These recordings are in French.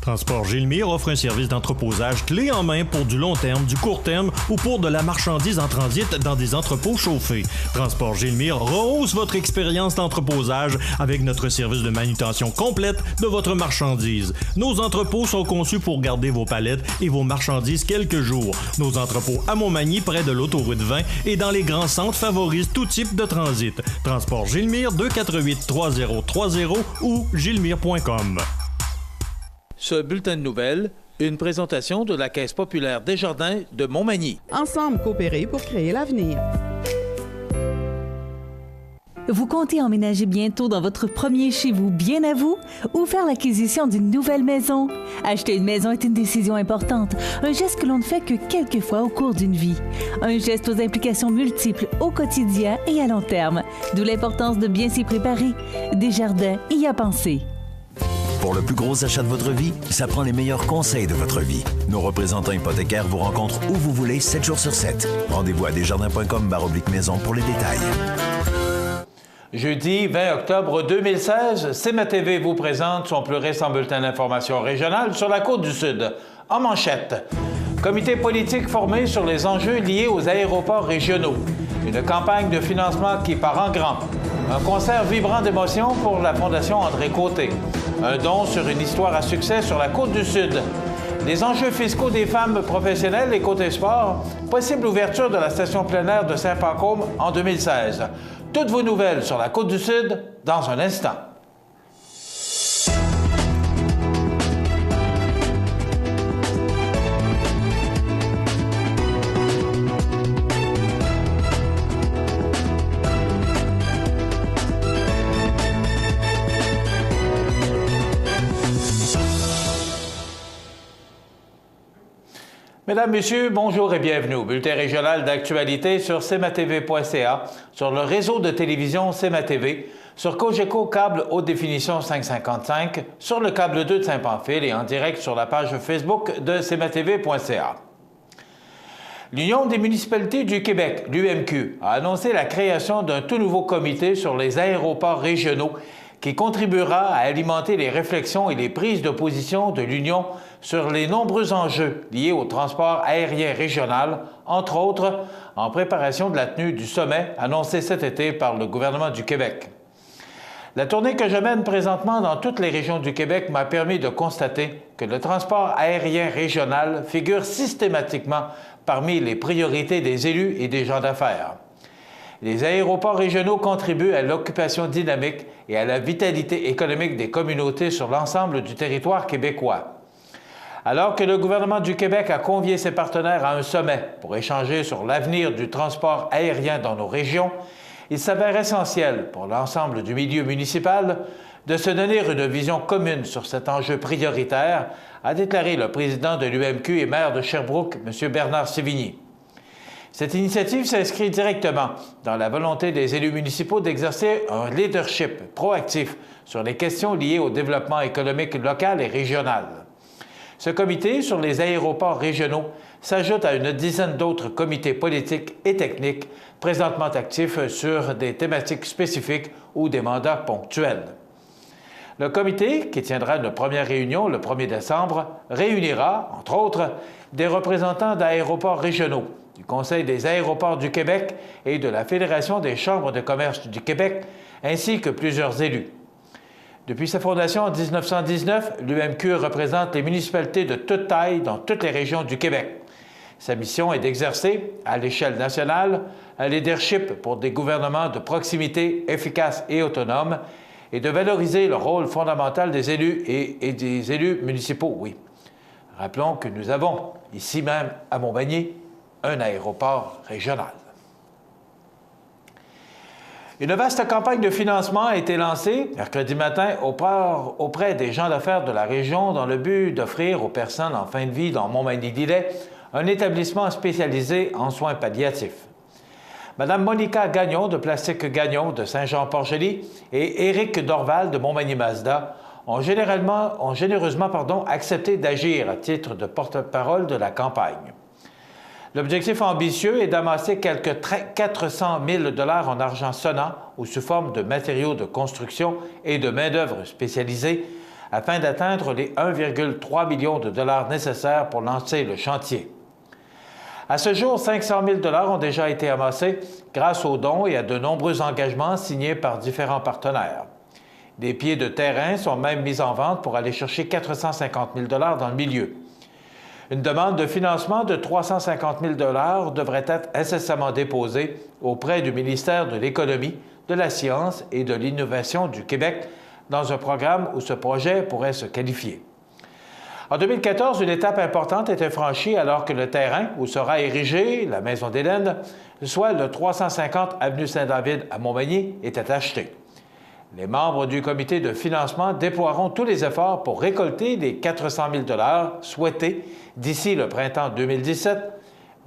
Transport Gilmire offre un service d'entreposage clé en main pour du long terme, du court terme ou pour de la marchandise en transit dans des entrepôts chauffés. Transport Gilmire rehausse votre expérience d'entreposage avec notre service de manutention complète de votre marchandise. Nos entrepôts sont conçus pour garder vos palettes et vos marchandises quelques jours. Nos entrepôts à Montmagny, près de l'autoroute 20 et dans les grands centres favorisent tout type de transit. Transport Gilmire, 248-3030 ou gilmire.com. Ce bulletin de nouvelles, une présentation de la Caisse populaire Desjardins de Montmagny. Ensemble coopérer pour créer l'avenir. Vous comptez emménager bientôt dans votre premier chez vous bien à vous ou faire l'acquisition d'une nouvelle maison? Acheter une maison est une décision importante, un geste que l'on ne fait que quelques fois au cours d'une vie. Un geste aux implications multiples au quotidien et à long terme, d'où l'importance de bien s'y préparer. Desjardins y a pensé. Pour le plus gros achat de votre vie, ça prend les meilleurs conseils de votre vie. Nos représentants hypothécaires vous rencontrent où vous voulez, 7 jours sur 7. Rendez-vous à desjardins.com/maison pour les détails. Jeudi 20 octobre 2016, CMA-TV vous présente son plus récent bulletin d'information régionale sur la Côte-du-Sud. En manchette, comité politique formé sur les enjeux liés aux aéroports régionaux. Une campagne de financement qui part en grand. Un concert vibrant d'émotions pour la Fondation André Côté. Un don sur une histoire à succès sur la Côte-du-Sud. Les enjeux fiscaux des femmes professionnelles et côté sport. Possible ouverture de la station plein air de Saint-Pacôme en 2016. Toutes vos nouvelles sur la Côte-du-Sud dans un instant. Mesdames, Messieurs, bonjour et bienvenue au bulletin régional d'actualité sur cmatv.ca, sur le réseau de télévision CMA-TV, sur Cogeco câble haute définition 555, sur le câble 2 de Saint-Pamphile et en direct sur la page Facebook de cmatv.ca. L'Union des municipalités du Québec, l'UMQ, a annoncé la création d'un tout nouveau comité sur les aéroports régionaux qui contribuera à alimenter les réflexions et les prises de position de l'Union sur les nombreux enjeux liés au transport aérien régional, entre autres en préparation de la tenue du sommet annoncé cet été par le gouvernement du Québec. La tournée que je mène présentement dans toutes les régions du Québec m'a permis de constater que le transport aérien régional figure systématiquement parmi les priorités des élus et des gens d'affaires. Les aéroports régionaux contribuent à l'occupation dynamique et à la vitalité économique des communautés sur l'ensemble du territoire québécois. Alors que le gouvernement du Québec a convié ses partenaires à un sommet pour échanger sur l'avenir du transport aérien dans nos régions, il s'avère essentiel pour l'ensemble du milieu municipal de se donner une vision commune sur cet enjeu prioritaire, a déclaré le président de l'UMQ et maire de Sherbrooke, M. Bernard Sévigny. Cette initiative s'inscrit directement dans la volonté des élus municipaux d'exercer un leadership proactif sur les questions liées au développement économique local et régional. Ce comité sur les aéroports régionaux s'ajoute à une dizaine d'autres comités politiques et techniques présentement actifs sur des thématiques spécifiques ou des mandats ponctuels. Le comité, qui tiendra une première réunion le 1er décembre, réunira, entre autres, des représentants d'aéroports régionaux, du Conseil des aéroports du Québec et de la Fédération des chambres de commerce du Québec, ainsi que plusieurs élus. Depuis sa fondation en 1919, l'UMQ représente les municipalités de toute taille dans toutes les régions du Québec. Sa mission est d'exercer, à l'échelle nationale, un leadership pour des gouvernements de proximité efficaces et autonomes et de valoriser le rôle fondamental des élus et des élus municipaux, oui. Rappelons que nous avons, ici même à Montmagny, un aéroport régional. Une vaste campagne de financement a été lancée mercredi matin auprès des gens d'affaires de la région dans le but d'offrir aux personnes en fin de vie dans Montmagny-Lillet un établissement spécialisé en soins palliatifs. Mme Monica Gagnon de Plastique Gagnon de Saint-Jean-Port-Joli et Éric Dorval de Montmagny-Mazda ont généreusement accepté d'agir à titre de porte-parole de la campagne. L'objectif ambitieux est d'amasser quelques 400 000 $ en argent sonnant ou sous forme de matériaux de construction et de main-d'œuvre spécialisée afin d'atteindre les 1,3 million de dollars nécessaires pour lancer le chantier. À ce jour, 500 000 $ ont déjà été amassés grâce aux dons et à de nombreux engagements signés par différents partenaires. Des pieds de terrain sont même mis en vente pour aller chercher 450 000 $ dans le milieu. Une demande de financement de 350 000 $ devrait être incessamment déposée auprès du ministère de l'Économie, de la Science et de l'Innovation du Québec dans un programme où ce projet pourrait se qualifier. En 2014, une étape importante était franchie alors que le terrain où sera érigée la Maison d'Hélène, soit le 350 avenue Saint-David à Montmagny, était acheté. Les membres du comité de financement déploieront tous les efforts pour récolter les 400 000 $ souhaités d'ici le printemps 2017,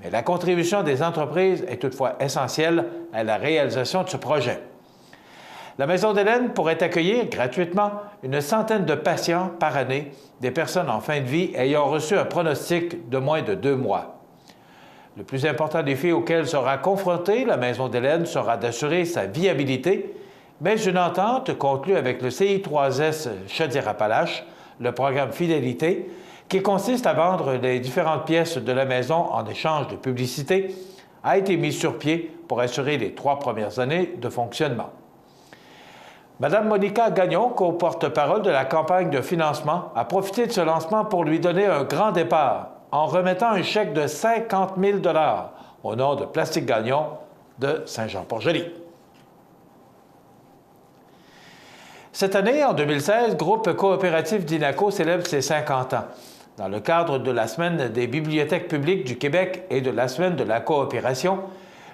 mais la contribution des entreprises est toutefois essentielle à la réalisation de ce projet. La Maison d'Hélène pourrait accueillir gratuitement une centaine de patients par année, des personnes en fin de vie ayant reçu un pronostic de moins de 2 mois. Le plus important défi auquel sera confrontée la Maison d'Hélène sera d'assurer sa viabilité, mais une entente conclue avec le CI3S Chaudière-Appalaches, le programme Fidélité, qui consiste à vendre les différentes pièces de la maison en échange de publicité, a été mise sur pied pour assurer les 3 premières années de fonctionnement. Mme Monica Gagnon, co-porte-parole de la campagne de financement, a profité de ce lancement pour lui donner un grand départ en remettant un chèque de 50 000 $ au nom de Plastique Gagnon de Saint-Jean-Port-Joli. Cette année, en 2016, Groupe coopératif d'Inaco célèbre ses 50 ans. Dans le cadre de la Semaine des bibliothèques publiques du Québec et de la Semaine de la coopération,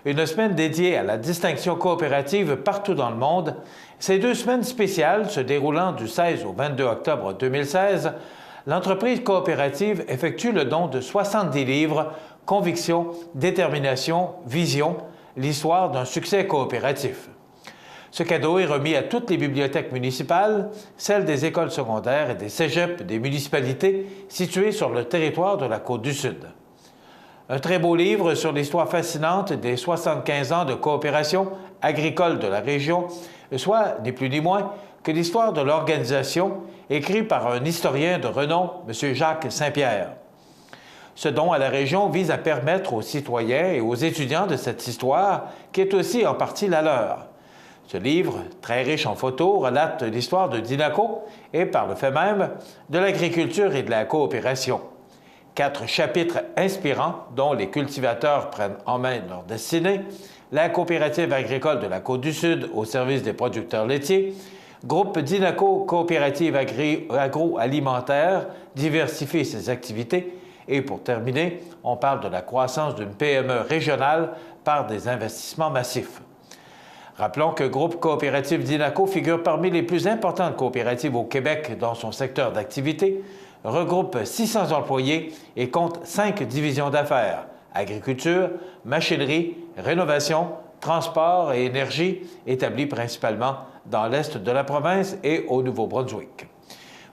une semaine dédiée à la distinction coopérative partout dans le monde, ces 2 semaines spéciales se déroulant du 16 au 22 octobre 2016, l'entreprise coopérative effectue le don de 70 livres « Conviction, détermination, vision, l'histoire d'un succès coopératif ». Ce cadeau est remis à toutes les bibliothèques municipales, celles des écoles secondaires et des cégeps des municipalités situées sur le territoire de la Côte-du-Sud. Un très beau livre sur l'histoire fascinante des 75 ans de coopération agricole de la région, soit, ni plus ni moins, que l'histoire de l'organisation, écrit par un historien de renom, M. Jacques Saint-Pierre. Ce don à la région vise à permettre aux citoyens et aux étudiants de cette histoire, qui est aussi en partie la leur. Ce livre, très riche en photos, relate l'histoire de Dinaco et, par le fait même, de l'agriculture et de la coopération. 4 chapitres inspirants dont les cultivateurs prennent en main leur destinée, la coopérative agricole de la Côte-du-Sud au service des producteurs laitiers, Groupe Dinaco Coopérative agroalimentaire diversifie ses activités et, pour terminer, on parle de la croissance d'une PME régionale par des investissements massifs. Rappelons que Groupe coopératif d'Inaco figure parmi les plus importantes coopératives au Québec dans son secteur d'activité, regroupe 600 employés et compte 5 divisions d'affaires, agriculture, machinerie, rénovation, transport et énergie, établies principalement dans l'est de la province et au Nouveau-Brunswick.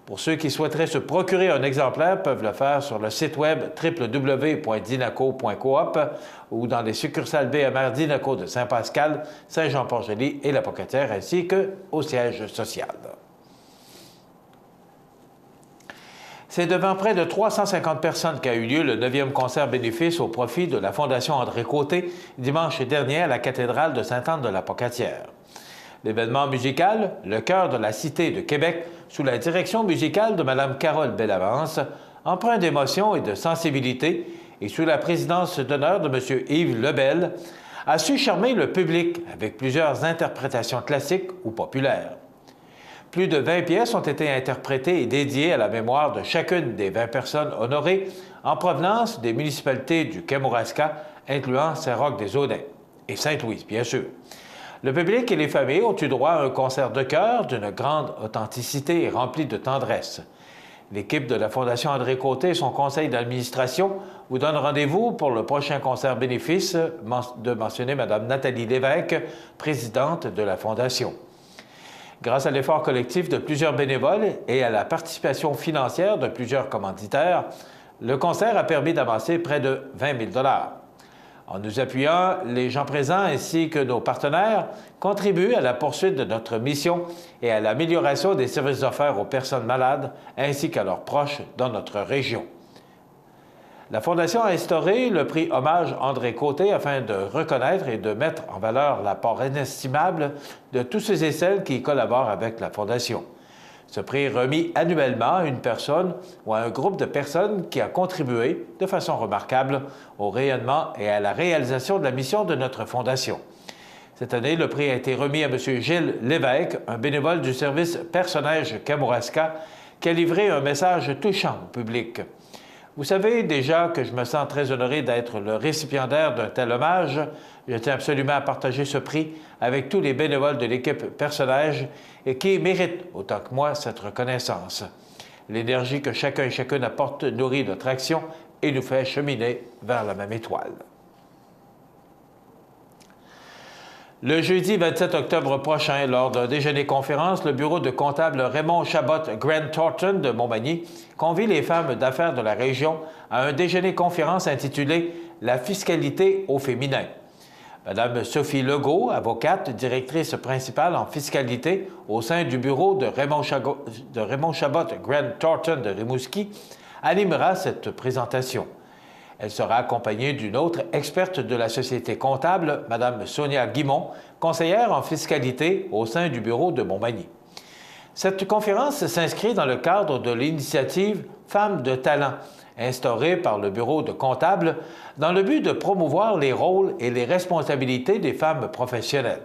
Pour ceux qui souhaiteraient se procurer un exemplaire, peuvent le faire sur le site web www.dinaco.coop ou dans les succursales BMR Dinaco de Saint-Pascal, Saint-Jean-Port-Joli et La Pocatière, ainsi qu'au siège social. C'est devant près de 350 personnes qu'a eu lieu le 9e concert bénéfice au profit de la Fondation André Côté dimanche dernier à la cathédrale de Sainte-Anne-de-la-Pocatière. L'événement musical, le cœur de la Cité de Québec, sous la direction musicale de Mme Carole Bellavance, empreint d'émotion et de sensibilité, et sous la présidence d'honneur de M. Yves Lebel, a su charmer le public avec plusieurs interprétations classiques ou populaires. Plus de 20 pièces ont été interprétées et dédiées à la mémoire de chacune des 20 personnes honorées en provenance des municipalités du Kamouraska, incluant Saint-Roch-des-Audins et Sainte-Louise, bien sûr. Le public et les familles ont eu droit à un concert de chœur d'une grande authenticité et rempli de tendresse. L'équipe de la Fondation André Côté et son conseil d'administration vous donnent rendez-vous pour le prochain concert bénéfice de mentionner Mme Nathalie Lévesque, présidente de la Fondation. Grâce à l'effort collectif de plusieurs bénévoles et à la participation financière de plusieurs commanditaires, le concert a permis d'avancer près de 20 000 $. En nous appuyant, les gens présents ainsi que nos partenaires contribuent à la poursuite de notre mission et à l'amélioration des services offerts aux personnes malades ainsi qu'à leurs proches dans notre région. La Fondation a instauré le prix Hommage André Côté afin de reconnaître et de mettre en valeur l'apport inestimable de tous ceux et celles qui collaborent avec la Fondation. Ce prix est remis annuellement à une personne ou à un groupe de personnes qui a contribué de façon remarquable au rayonnement et à la réalisation de la mission de notre Fondation. Cette année, le prix a été remis à M. Gilles Lévesque, un bénévole du service Personnage Kamouraska, qui a livré un message touchant au public. Vous savez déjà que je me sens très honoré d'être le récipiendaire d'un tel hommage. Je tiens absolument à partager ce prix avec tous les bénévoles de l'équipe Personnage et qui méritent, autant que moi, cette reconnaissance. L'énergie que chacun et chacune apporte nourrit notre action et nous fait cheminer vers la même étoile. Le jeudi 27 octobre prochain, lors d'un déjeuner-conférence, le bureau de comptable Raymond Chabot Grant Thornton de Montmagny convie les femmes d'affaires de la région à un déjeuner-conférence intitulé « La fiscalité au féminin ». Madame Sophie Legault, avocate, directrice principale en fiscalité au sein du bureau de Raymond Chabot Grant Thornton de Rimouski, animera cette présentation. Elle sera accompagnée d'une autre experte de la société comptable, Mme Sonia Guimont, conseillère en fiscalité au sein du bureau de Montmagny. Cette conférence s'inscrit dans le cadre de l'initiative Femmes de talent, instaurée par le bureau de comptable dans le but de promouvoir les rôles et les responsabilités des femmes professionnelles.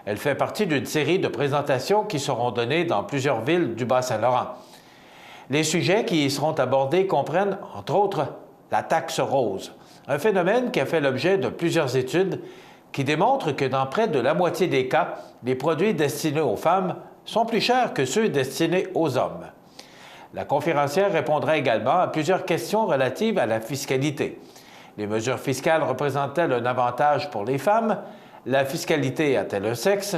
Elle fait partie d'une série de présentations qui seront données dans plusieurs villes du Bas-Saint-Laurent. Les sujets qui y seront abordés comprennent, entre autres, la taxe rose, un phénomène qui a fait l'objet de plusieurs études qui démontrent que dans près de la moitié des cas, les produits destinés aux femmes sont plus chers que ceux destinés aux hommes. La conférencière répondra également à plusieurs questions relatives à la fiscalité. Les mesures fiscales représentent-elles un avantage pour les femmes? La fiscalité a-t-elle un sexe?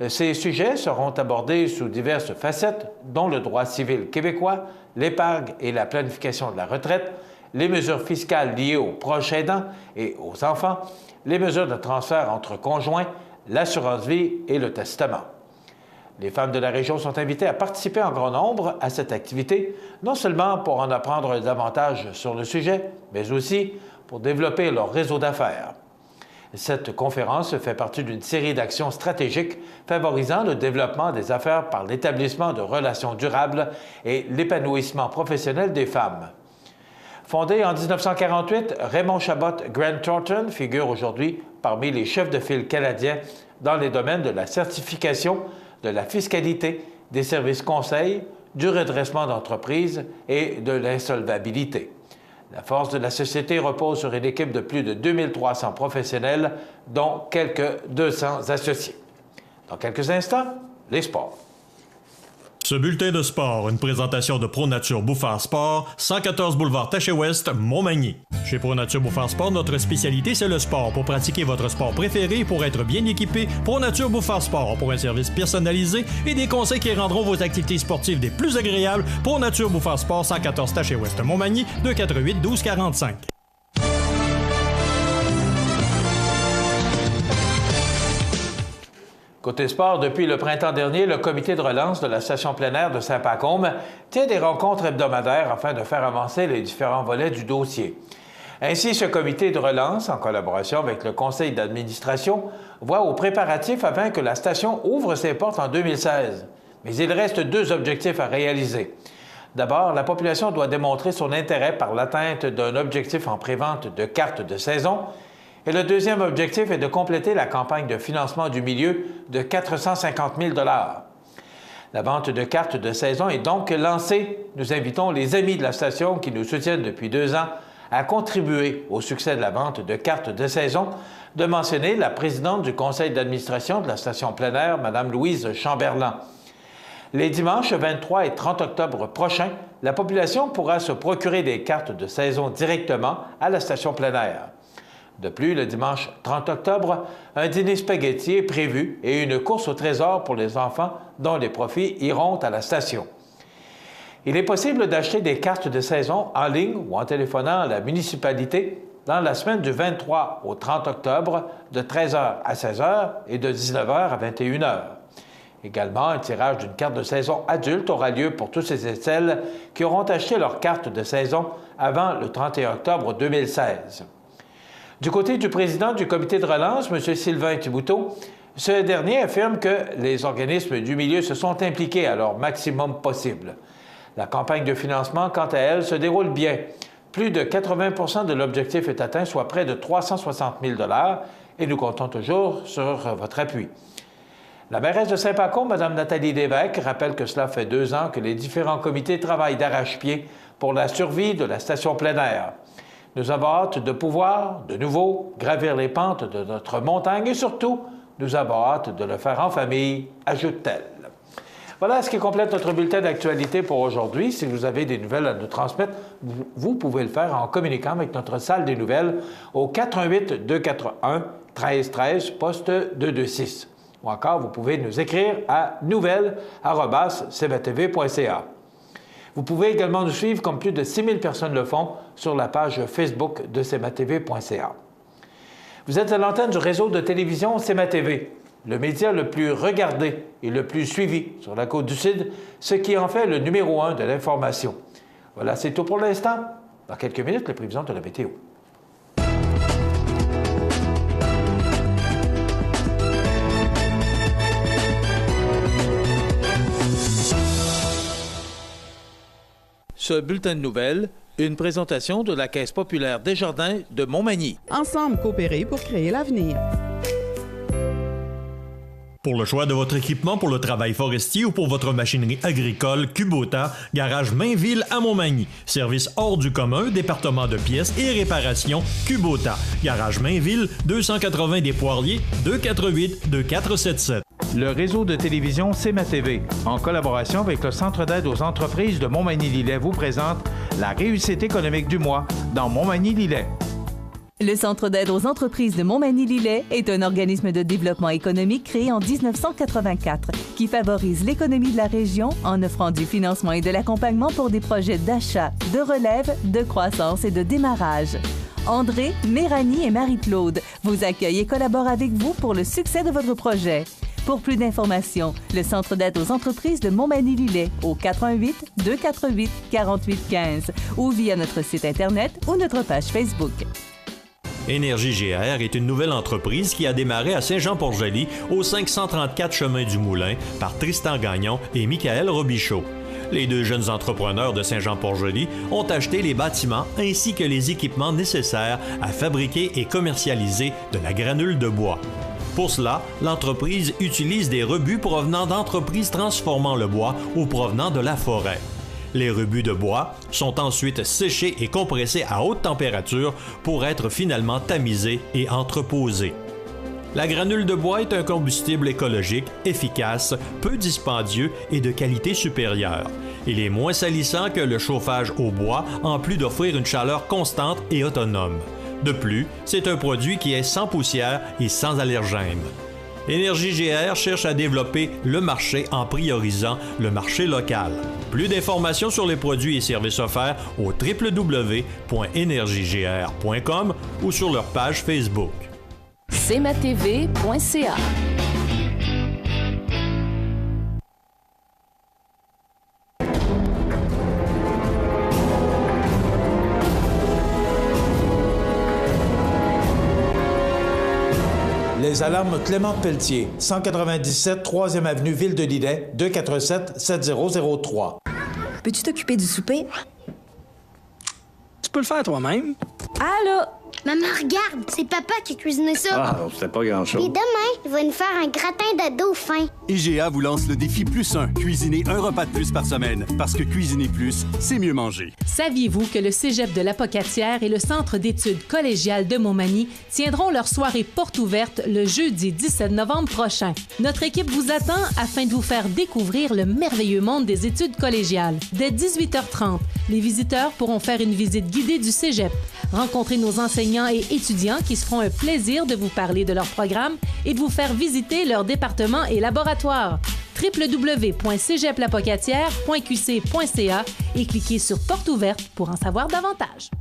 Ces sujets seront abordés sous diverses facettes, dont le droit civil québécois, l'épargne et la planification de la retraite, les mesures fiscales liées aux proches aidants et aux enfants, les mesures de transfert entre conjoints, l'assurance vie et le testament. Les femmes de la région sont invitées à participer en grand nombre à cette activité, non seulement pour en apprendre davantage sur le sujet, mais aussi pour développer leur réseau d'affaires. Cette conférence fait partie d'une série d'actions stratégiques favorisant le développement des affaires par l'établissement de relations durables et l'épanouissement professionnel des femmes. Fondé en 1948, Raymond Chabot Grant Thornton figure aujourd'hui parmi les chefs de file canadiens dans les domaines de la certification, de la fiscalité, des services conseils, du redressement d'entreprise et de l'insolvabilité. La force de la société repose sur une équipe de plus de 2300 professionnels, dont quelques 200 associés. Dans quelques instants, les sports. Ce bulletin de sport, une présentation de ProNature Bouffard Sport, 114 boulevard Taché-Ouest, Montmagny. Chez ProNature Bouffard Sport, notre spécialité, c'est le sport. Pour pratiquer votre sport préféré et pour être bien équipé, ProNature Bouffard Sport pour un service personnalisé et des conseils qui rendront vos activités sportives des plus agréables. ProNature Bouffard Sport, 114 Taché-Ouest, Montmagny, 248-1245. Côté sport, depuis le printemps dernier, le comité de relance de la station plein air de Saint-Pacôme tient des rencontres hebdomadaires afin de faire avancer les différents volets du dossier. Ainsi, ce comité de relance, en collaboration avec le conseil d'administration, voit aux préparatifs afin que la station ouvre ses portes en 2016. Mais il reste deux objectifs à réaliser. D'abord, la population doit démontrer son intérêt par l'atteinte d'un objectif en prévente de cartes de saison. Et le deuxième objectif est de compléter la campagne de financement du milieu de 450 000 $. La vente de cartes de saison est donc lancée. Nous invitons les amis de la station qui nous soutiennent depuis 2 ans à contribuer au succès de la vente de cartes de saison, de mentionner la présidente du conseil d'administration de la station plein air, Mme Louise Chamberlain. Les dimanches 23 et 30 octobre prochains, la population pourra se procurer des cartes de saison directement à la station plein air. De plus, le dimanche 30 octobre, un dîner spaghetti est prévu et une course au trésor pour les enfants dont les profits iront à la station. Il est possible d'acheter des cartes de saison en ligne ou en téléphonant à la municipalité. dans la semaine du 23 au 30 octobre de 13h à 16h et de 19h à 21h. Également, un tirage d'une carte de saison adulte aura lieu pour tous ceux et celles qui auront acheté leur carte de saison avant le 31 octobre 2016. Du côté du président du comité de relance, M. Sylvain Thibouteau, ce dernier affirme que les organismes du milieu se sont impliqués à leur maximum possible. La campagne de financement, quant à elle, se déroule bien. Plus de 80 de l'objectif est atteint, soit près de 360 000 $, et nous comptons toujours sur votre appui. La mairesse de Saint-Pacon, Mme Nathalie Lévesque, rappelle que cela fait 2 ans que les différents comités travaillent d'arrache-pied pour la survie de la station plein air. Nous avons hâte de pouvoir, de nouveau, gravir les pentes de notre montagne et surtout, nous avons hâte de le faire en famille, ajoute-t-elle. Voilà ce qui complète notre bulletin d'actualité pour aujourd'hui. Si vous avez des nouvelles à nous transmettre, vous pouvez le faire en communiquant avec notre salle des nouvelles au 418-241-1313, poste 226. Ou encore, vous pouvez nous écrire à nouvelles@cmatv.ca. Vous pouvez également nous suivre, comme plus de 6000 personnes le font, sur la page Facebook de cmatv.ca. Vous êtes à l'antenne du réseau de télévision CMA-TV, le média le plus regardé et le plus suivi sur la Côte-du-Sud, ce qui en fait le numéro 1 de l'information. Voilà, c'est tout pour l'instant. Dans quelques minutes, les prévisions de la météo. Ce bulletin de nouvelles, une présentation de la Caisse populaire Desjardins de Montmagny. Ensemble coopérer pour créer l'avenir. Pour le choix de votre équipement pour le travail forestier ou pour votre machinerie agricole, Kubota, garage Mainville à Montmagny. Service hors du commun, département de pièces et réparation, Kubota. Garage Mainville, 280 des Poiriers, 248-2477. Le réseau de télévision CMA-TV, en collaboration avec le Centre d'aide aux entreprises de Montmagny-Lillet, vous présente la réussite économique du mois dans Montmagny-Lillet. Le Centre d'aide aux entreprises de Montmagny-Lillet est un organisme de développement économique créé en 1984 qui favorise l'économie de la région en offrant du financement et de l'accompagnement pour des projets d'achat, de relève, de croissance et de démarrage. André, Méranie et Marie-Claude vous accueillent et collaborent avec vous pour le succès de votre projet. Pour plus d'informations, le Centre d'aide aux entreprises de Montmagny-Lillet au 418-248-4815 ou via notre site Internet ou notre page Facebook. Énergie GR est une nouvelle entreprise qui a démarré à Saint-Jean-Port-Joli au 534 chemin du Moulin par Tristan Gagnon et Michael Robichaud. Les 2 jeunes entrepreneurs de Saint-Jean-Port-Joli ont acheté les bâtiments ainsi que les équipements nécessaires à fabriquer et commercialiser de la granule de bois. Pour cela, l'entreprise utilise des rebuts provenant d'entreprises transformant le bois ou provenant de la forêt. Les rebuts de bois sont ensuite séchés et compressés à haute température pour être finalement tamisés et entreposés. La granule de bois est un combustible écologique, efficace, peu dispendieux et de qualité supérieure. Il est moins salissant que le chauffage au bois, en plus d'offrir une chaleur constante et autonome. De plus, c'est un produit qui est sans poussière et sans allergènes. Énergie GR cherche à développer le marché en priorisant le marché local. Plus d'informations sur les produits et services offerts au www.energiegr.com ou sur leur page Facebook. cmatv.ca. Les alarmes Clément Pelletier, 197 3e avenue Ville de Lillet, 247-7003. Peux-tu t'occuper du souper? Tu peux le faire toi-même. Allô? Maman, regarde, c'est papa qui a cuisiné ça. Ah, c'était pas grand-chose. Et demain, il va nous faire un gratin de dauphin. IGA vous lance le défi +1. Cuisiner un repas de plus par semaine. Parce que cuisiner plus, c'est mieux manger. Saviez-vous que le Cégep de l'Apocatière et le Centre d'études collégiales de Montmagny tiendront leur soirée porte ouverte le jeudi 17 novembre prochain? Notre équipe vous attend afin de vous faire découvrir le merveilleux monde des études collégiales. Dès 18h30, les visiteurs pourront faire une visite guidée du Cégep, rencontrer nos enseignants et étudiants qui se feront un plaisir de vous parler de leur programme et de vous faire visiter leur département et laboratoire. www.cégeplapocatière.qc.ca et cliquez sur Porte ouverte pour en savoir davantage.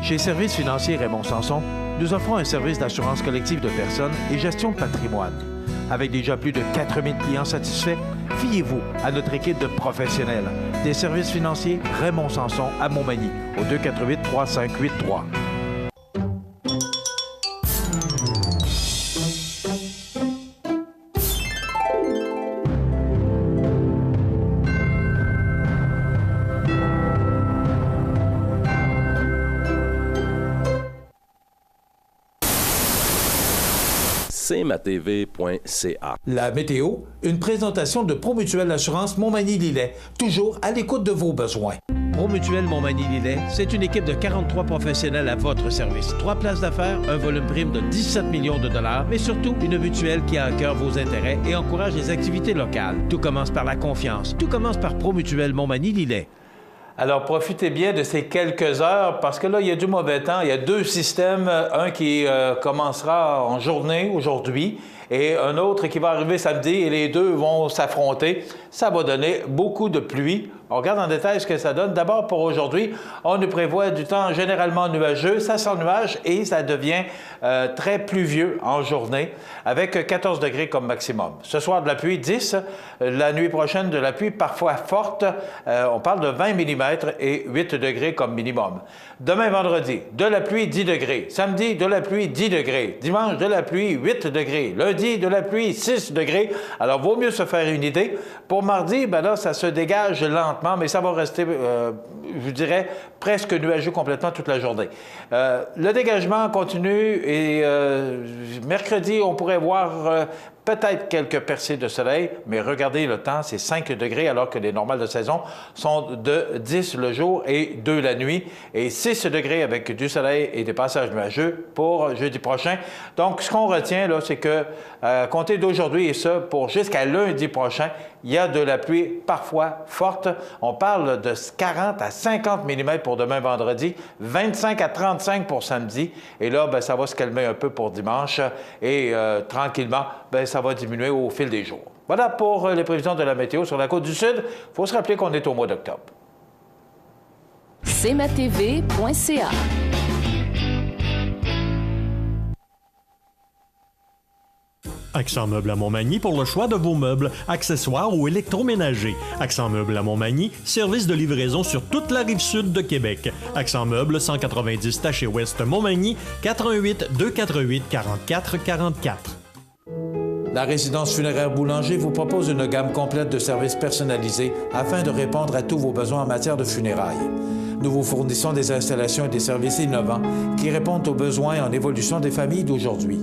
Chez Services financiers Raymond Sanson, nous offrons un service d'assurance collective de personnes et gestion de patrimoine. Avec déjà plus de 4000 clients satisfaits, fiez-vous à notre équipe de professionnels. Des services financiers Raymond Sanson à Montmagny, au 248-3583. cmatv.ca. La météo, une présentation de Promutuelle Assurance Montmagny-Lillet, toujours à l'écoute de vos besoins. Promutuelle Montmagny-Lillet, c'est une équipe de 43 professionnels à votre service. 3 places d'affaires, un volume prime de 17 millions de dollars, mais surtout une mutuelle qui a à cœur vos intérêts et encourage les activités locales. Tout commence par la confiance. Tout commence par Promutuelle Montmagny-Lillet. Alors, profitez bien de ces quelques heures parce que là, il y a du mauvais temps. Il y a 2 systèmes. Un qui commencera en journée aujourd'hui et un autre qui va arriver samedi et les deux vont s'affronter. Ça va donner beaucoup de pluie. On regarde en détail ce que ça donne. D'abord, pour aujourd'hui, on nous prévoit du temps généralement nuageux. Ça s'ennuage et ça devient très pluvieux en journée avec 14 degrés comme maximum. Ce soir, de la pluie, 10. La nuit prochaine, de la pluie parfois forte. On parle de 20 mm et 8 degrés comme minimum. Demain, vendredi, de la pluie, 10 degrés. Samedi, de la pluie, 10 degrés. Dimanche, de la pluie, 8 degrés. Lundi, de la pluie, 6 degrés. Alors, vaut mieux se faire une idée. Pour mardi, ben là, ça se dégage lentement, mais ça va rester, je dirais, presque nuageux complètement toute la journée. Le dégagement continue et mercredi, on pourrait voir peut-être quelques percées de soleil, mais regardez le temps, c'est 5 degrés alors que les normales de saison sont de 10 le jour et 2 la nuit et 6 degrés avec du soleil et des passages nuageux pour jeudi prochain. Donc, ce qu'on retient, là, c'est que compter d'aujourd'hui et ça pour jusqu'à lundi prochain, il y a de la pluie parfois forte. On parle de 40 à 50 mm pour demain vendredi, 25 à 35 pour samedi. Et là, ben, ça va se calmer un peu pour dimanche et tranquillement, ben, ça va diminuer au fil des jours. Voilà pour les prévisions de la météo sur la Côte-du-Sud. Il faut se rappeler qu'on est au mois d'octobre. cmatv.ca. Accent Meubles à Montmagny pour le choix de vos meubles, accessoires ou électroménagers. Accent Meubles à Montmagny, service de livraison sur toute la rive sud de Québec. Accent Meubles, 190 Taché Ouest Montmagny, 418 248 44 44. La résidence funéraire Boulanger vous propose une gamme complète de services personnalisés afin de répondre à tous vos besoins en matière de funérailles. Nous vous fournissons des installations et des services innovants qui répondent aux besoins en évolution des familles d'aujourd'hui.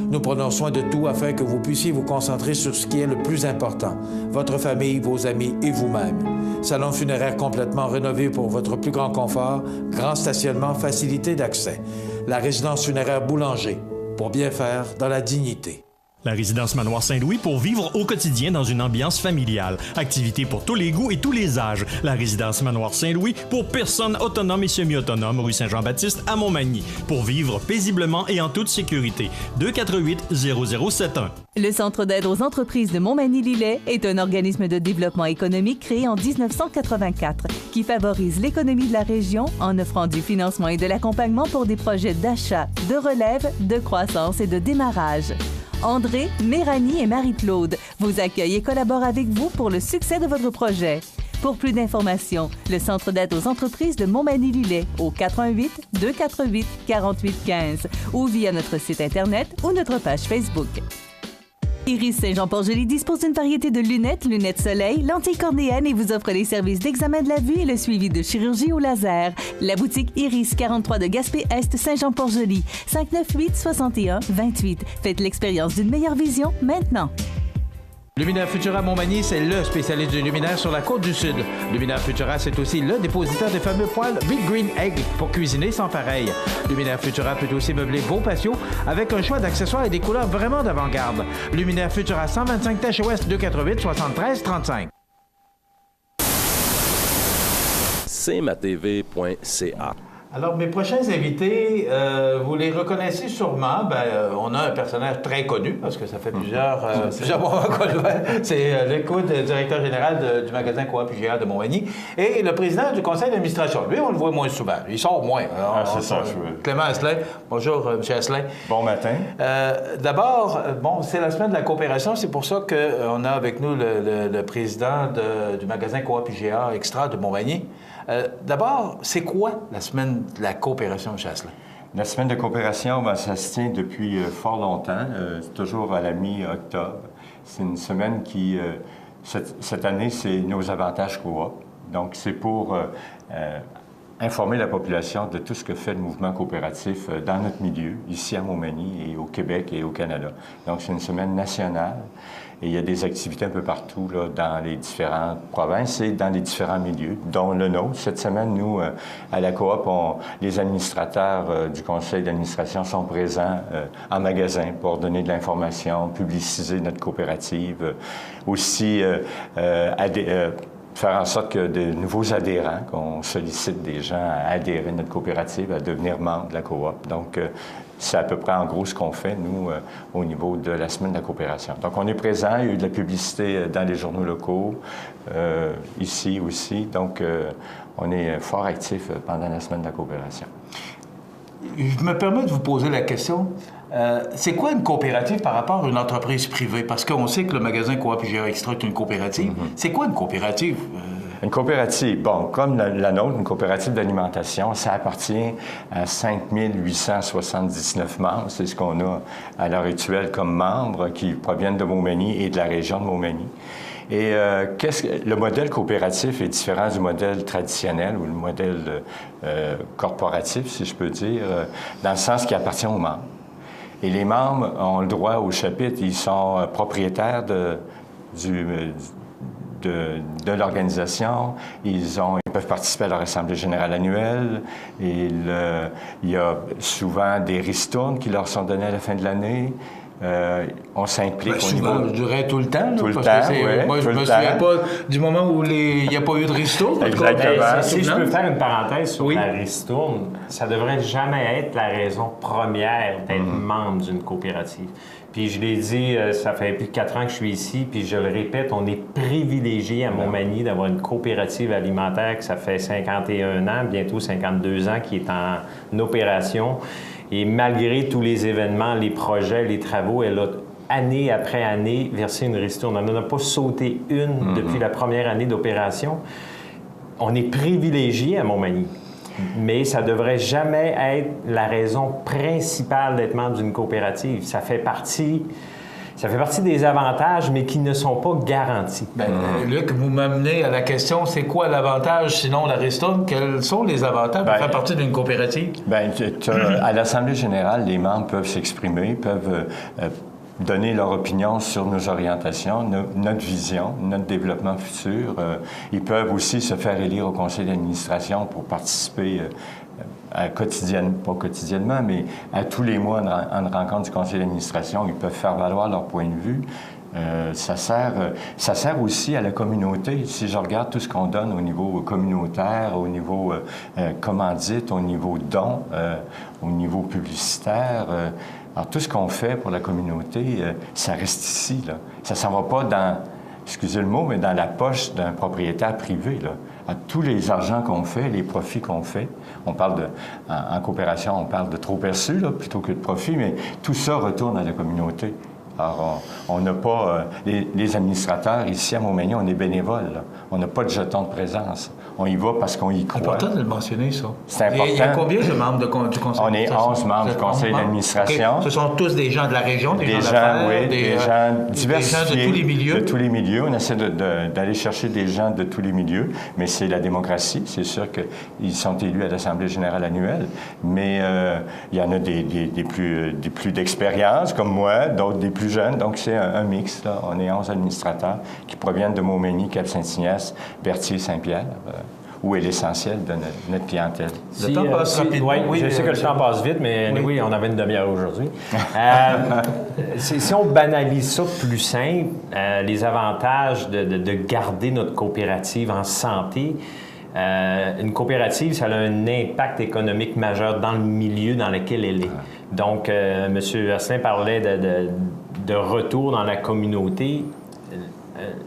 Nous prenons soin de tout afin que vous puissiez vous concentrer sur ce qui est le plus important, votre famille, vos amis et vous-même. Salon funéraire complètement rénové pour votre plus grand confort, grand stationnement, facilité d'accès. La résidence funéraire Boulanger, pour bien faire dans la dignité. La résidence Manoir Saint-Louis pour vivre au quotidien dans une ambiance familiale. Activités pour tous les goûts et tous les âges. La résidence Manoir Saint-Louis pour personnes autonomes et semi-autonomes, rue Saint-Jean-Baptiste à Montmagny. Pour vivre paisiblement et en toute sécurité. 248-0071. Le Centre d'aide aux entreprises de Montmagny-Lillet est un organisme de développement économique créé en 1984 qui favorise l'économie de la région en offrant du financement et de l'accompagnement pour des projets d'achat, de relève, de croissance et de démarrage. André, Méranie et Marie-Claude vous accueillent et collaborent avec vous pour le succès de votre projet. Pour plus d'informations, le Centre d'aide aux entreprises de Montmagny-Lillet au 418-248-4815 ou via notre site Internet ou notre page Facebook. Iris Saint-Jean-Port-Joli dispose d'une variété de lunettes soleil, lentilles cornéennes et vous offre les services d'examen de la vue et le suivi de chirurgie au laser. La boutique Iris 43 de Gaspé-Est Saint-Jean-Port-Joli, 598-61-28. Faites l'expérience d'une meilleure vision maintenant. Luminaire Futura Montmagny, c'est le spécialiste du luminaire sur la Côte-du-Sud. Luminaire Futura, c'est aussi le dépositaire des fameux poêles Big Green Egg pour cuisiner sans pareil. Luminaire Futura peut aussi meubler vos patios avec un choix d'accessoires et des couleurs vraiment d'avant-garde. Luminaire Futura, 125 Taché Ouest, 248-73-35. cmatv.ca. Alors, mes prochains invités, vous les reconnaissez sûrement. On a un personnage très connu, parce que ça fait plusieurs moments qu'on le voit. C'est Luc Coude, directeur général du magasin Coop IGA de Montmagny, et le président du conseil d'administration. Lui, on le voit moins souvent. Il sort moins. C'est ça. Clément Asselin. Bonjour, M. Asselin. Bon matin. D'abord, c'est la semaine de la coopération. C'est pour ça qu'on a avec nous le président du magasin Coop IGA Extra de Montmagny. D'abord, c'est quoi la semaine de la coopération, M. Asselin? La semaine de coopération, ça se tient depuis fort longtemps, toujours à la mi-octobre. C'est une semaine qui, cette année, c'est nos avantages coop. Donc, c'est pour informer la population de tout ce que fait le mouvement coopératif dans notre milieu, ici à Montmagny et au Québec et au Canada. Donc, c'est une semaine nationale. Et il y a des activités un peu partout là, dans les différentes provinces et dans les différents milieux, dont le nôtre. Cette semaine, nous, à la Coop, les administrateurs du conseil d'administration sont présents en magasin pour donner de l'information, publiciser notre coopérative, aussi faire en sorte que de nouveaux adhérents, qu'on sollicite des gens à adhérer à notre coopérative, à devenir membre de la Coop. Donc, c'est à peu près en gros ce qu'on fait, nous, au niveau de la semaine de la coopération. Donc, on est présent. Il y a eu de la publicité dans les journaux locaux, ici aussi. Donc, on est fort actifs pendant la semaine de la coopération. Je me permets de vous poser la question. C'est quoi une coopérative par rapport à une entreprise privée? Parce qu'on sait que le magasin Coop IGA Extra est une coopérative. C'est quoi une coopérative? Une coopérative, comme la nôtre, une coopérative d'alimentation, ça appartient à 5 879 membres. C'est ce qu'on a à l'heure actuelle comme membres qui proviennent de Montmagny et de la région de Montmagny. Et le modèle coopératif est différent du modèle traditionnel ou le modèle corporatif, si je peux dire, dans le sens qu'il appartient aux membres. Et les membres ont le droit au chapitre, ils sont propriétaires de l'organisation, ils peuvent participer à leur assemblée générale annuelle, il y a souvent des ristournes qui leur sont données à la fin de l'année. On s'implique au souvent, niveau... je dirais tout le temps. Tout le temps, oui. Moi, je me souviens pas du moment où il n'y a pas eu de ristourne. Exactement. Si je peux faire une parenthèse sur la ristourne, ça ne devrait jamais être la raison première d'être membre d'une coopérative. Puis je l'ai dit, ça fait plus de 4 ans que je suis ici, puis je le répète, on est privilégié à Montmagny d'avoir une coopérative alimentaire que ça fait 51 ans, bientôt 52 ans, qui est en opération. Et malgré tous les événements, les projets, les travaux, elle a année après année versé une ristourne. On n'en a pas sauté une depuis la première année d'opération. On est privilégié à Montmagny. Mais ça ne devrait jamais être la raison principale d'être membre d'une coopérative. Ça fait partie des avantages, mais qui ne sont pas garantis. Luc, vous m'amenez à la question, c'est quoi l'avantage, sinon la ristourne? Quels sont les avantages de faire partie d'une coopérative? À l'Assemblée générale, les membres peuvent s'exprimer, peuvent donner leur opinion sur nos orientations, notre vision, notre développement futur. Ils peuvent aussi se faire élire au conseil d'administration pour participer pas quotidiennement, mais à tous les mois en rencontre du conseil d'administration. Ils peuvent faire valoir leur point de vue. Ça sert aussi à la communauté. Si je regarde tout ce qu'on donne au niveau communautaire, au niveau commandite, au niveau don, au niveau publicitaire, alors tout ce qu'on fait pour la communauté, ça reste ici, là. Ça ne s'en va pas dans, excusez le mot, mais dans la poche d'un propriétaire privé, là. Alors, tous les argents qu'on fait, les profits qu'on fait, on parle en coopération, on parle de trop perçu, là, plutôt que de profit, mais tout ça retourne à la communauté. Alors, on n'a pas... les administrateurs, ici à Montmagny, on est bénévoles. Là. On n'a pas de jeton de présence. On y va parce qu'on y croit. C'est important de le mentionner, ça. C'est important. Il y a combien de membres du conseil d'administration? On est 11 membres du conseil d'administration. Okay. Ce sont tous des gens de la région, des gens d'affaires, des gens diversifiés. Des gens de tous les milieux. De tous les milieux. On essaie d'aller chercher des gens de tous les milieux, mais c'est la démocratie. C'est sûr qu'ils sont élus à l'Assemblée générale annuelle, mais il y en a des plus d'expérience, comme moi, d'autres des plus jeunes. Donc, c'est un mix. Là. On est 11 administrateurs qui proviennent de Montmagny, Cap-Saint-Ignace, Berthier, Saint-Pierre, où est l'essentiel de notre clientèle. Le temps passe rapidement. Oui, je sais que le temps passe vite, mais oui, on avait une demi-heure aujourd'hui. Si on banalise ça plus simple, les avantages de garder notre coopérative en santé, Une coopérative, ça a un impact économique majeur dans le milieu dans lequel elle est. Donc, M. Asselin parlait de retour dans la communauté.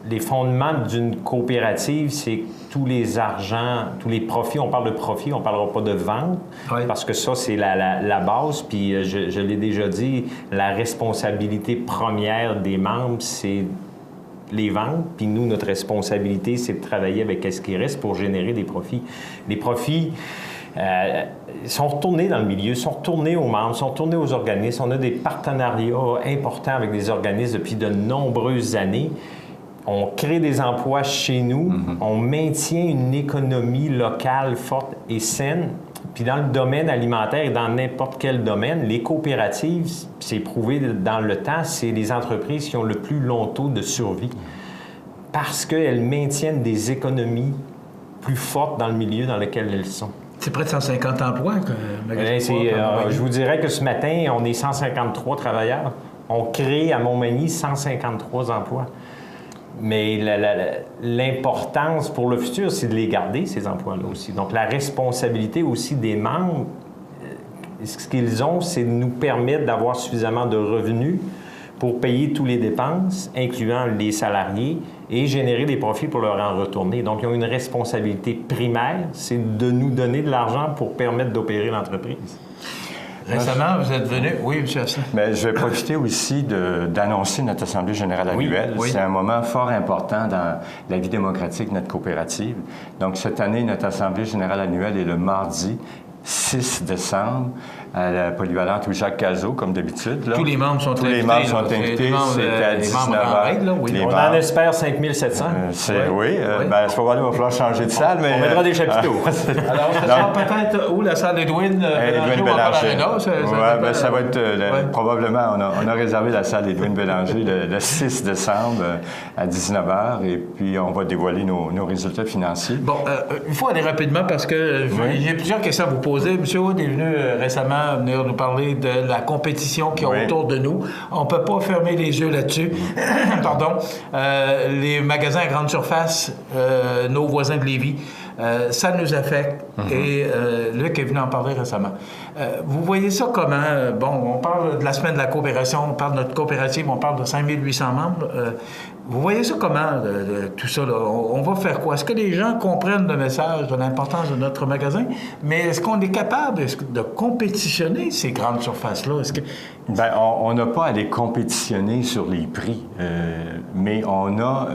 Les fondements d'une coopérative, c'est tous les argents, tous les profits. On parle de profit, on ne parlera pas de vente, parce que ça, c'est la base. Puis, je l'ai déjà dit, la responsabilité première des membres, c'est les ventes. Puis nous, notre responsabilité, c'est de travailler avec ce qui reste pour générer des profits. Les profits sont retournés dans le milieu, sont retournés aux membres, sont retournés aux organismes. On a des partenariats importants avec des organismes depuis de nombreuses années. On crée des emplois chez nous, on maintient une économie locale forte et saine. Puis dans le domaine alimentaire et dans n'importe quel domaine, les coopératives, c'est prouvé dans le temps, c'est les entreprises qui ont le plus long taux de survie parce qu'elles maintiennent des économies plus fortes dans le milieu dans lequel elles sont. C'est près de 150 emplois. Je vous dirais que ce matin, on est 153 travailleurs. On crée à Montmagny 153 emplois. Mais l'importance pour le futur, c'est de les garder, ces emplois-là aussi. Donc, la responsabilité aussi des membres, ce qu'ils ont, c'est de nous permettre d'avoir suffisamment de revenus pour payer toutes les dépenses, incluant les salariés, et générer des profits pour leur en retourner. Donc, ils ont une responsabilité primaire, c'est de nous donner de l'argent pour permettre d'opérer l'entreprise. Récemment, vous êtes venu... Oui, M. Asselin. Bien, je vais profiter aussi d'annoncer notre Assemblée générale annuelle. Oui. C'est un moment fort important dans la vie démocratique de notre coopérative. Donc, cette année, notre Assemblée générale annuelle est le mardi 6 décembre à la polyvalente où Jacques Cazot, comme d'habitude. Là. Tous les membres sont invités. Tous les membres sont invités. C'est à 19h. On en espère 5700. Oui. Bien, je vais aller, il va falloir changer de salle, mais... On mettra des chapiteaux. Alors, ça sera peut-être où, la salle d'Edwin Bélanger? Oui, ça va être... Probablement, on a réservé la salle d'Edwin Bélanger le 6 décembre à 19h, et puis on va dévoiler nos résultats financiers. Bon, il faut aller rapidement parce que j'ai plusieurs questions à vous poser. M. Hood est venu récemment venir nous parler de la compétition qu'il y a autour de nous. On ne peut pas fermer les yeux là-dessus. Pardon. Les magasins à grande surface, nos voisins de Lévis, ça nous affecte. Et Luc est venu en parler récemment. Vous voyez ça comment? Bon, on parle de la semaine de la coopération, on parle de notre coopérative, on parle de 5800 membres. Vous voyez ça comment, tout ça? Là? On va faire quoi? Est-ce que les gens comprennent le message de l'importance de notre magasin? Mais est-ce qu'on est capable de compétitionner ces grandes surfaces-là? Bien, on n'a pas à les compétitionner sur les prix, mais on a...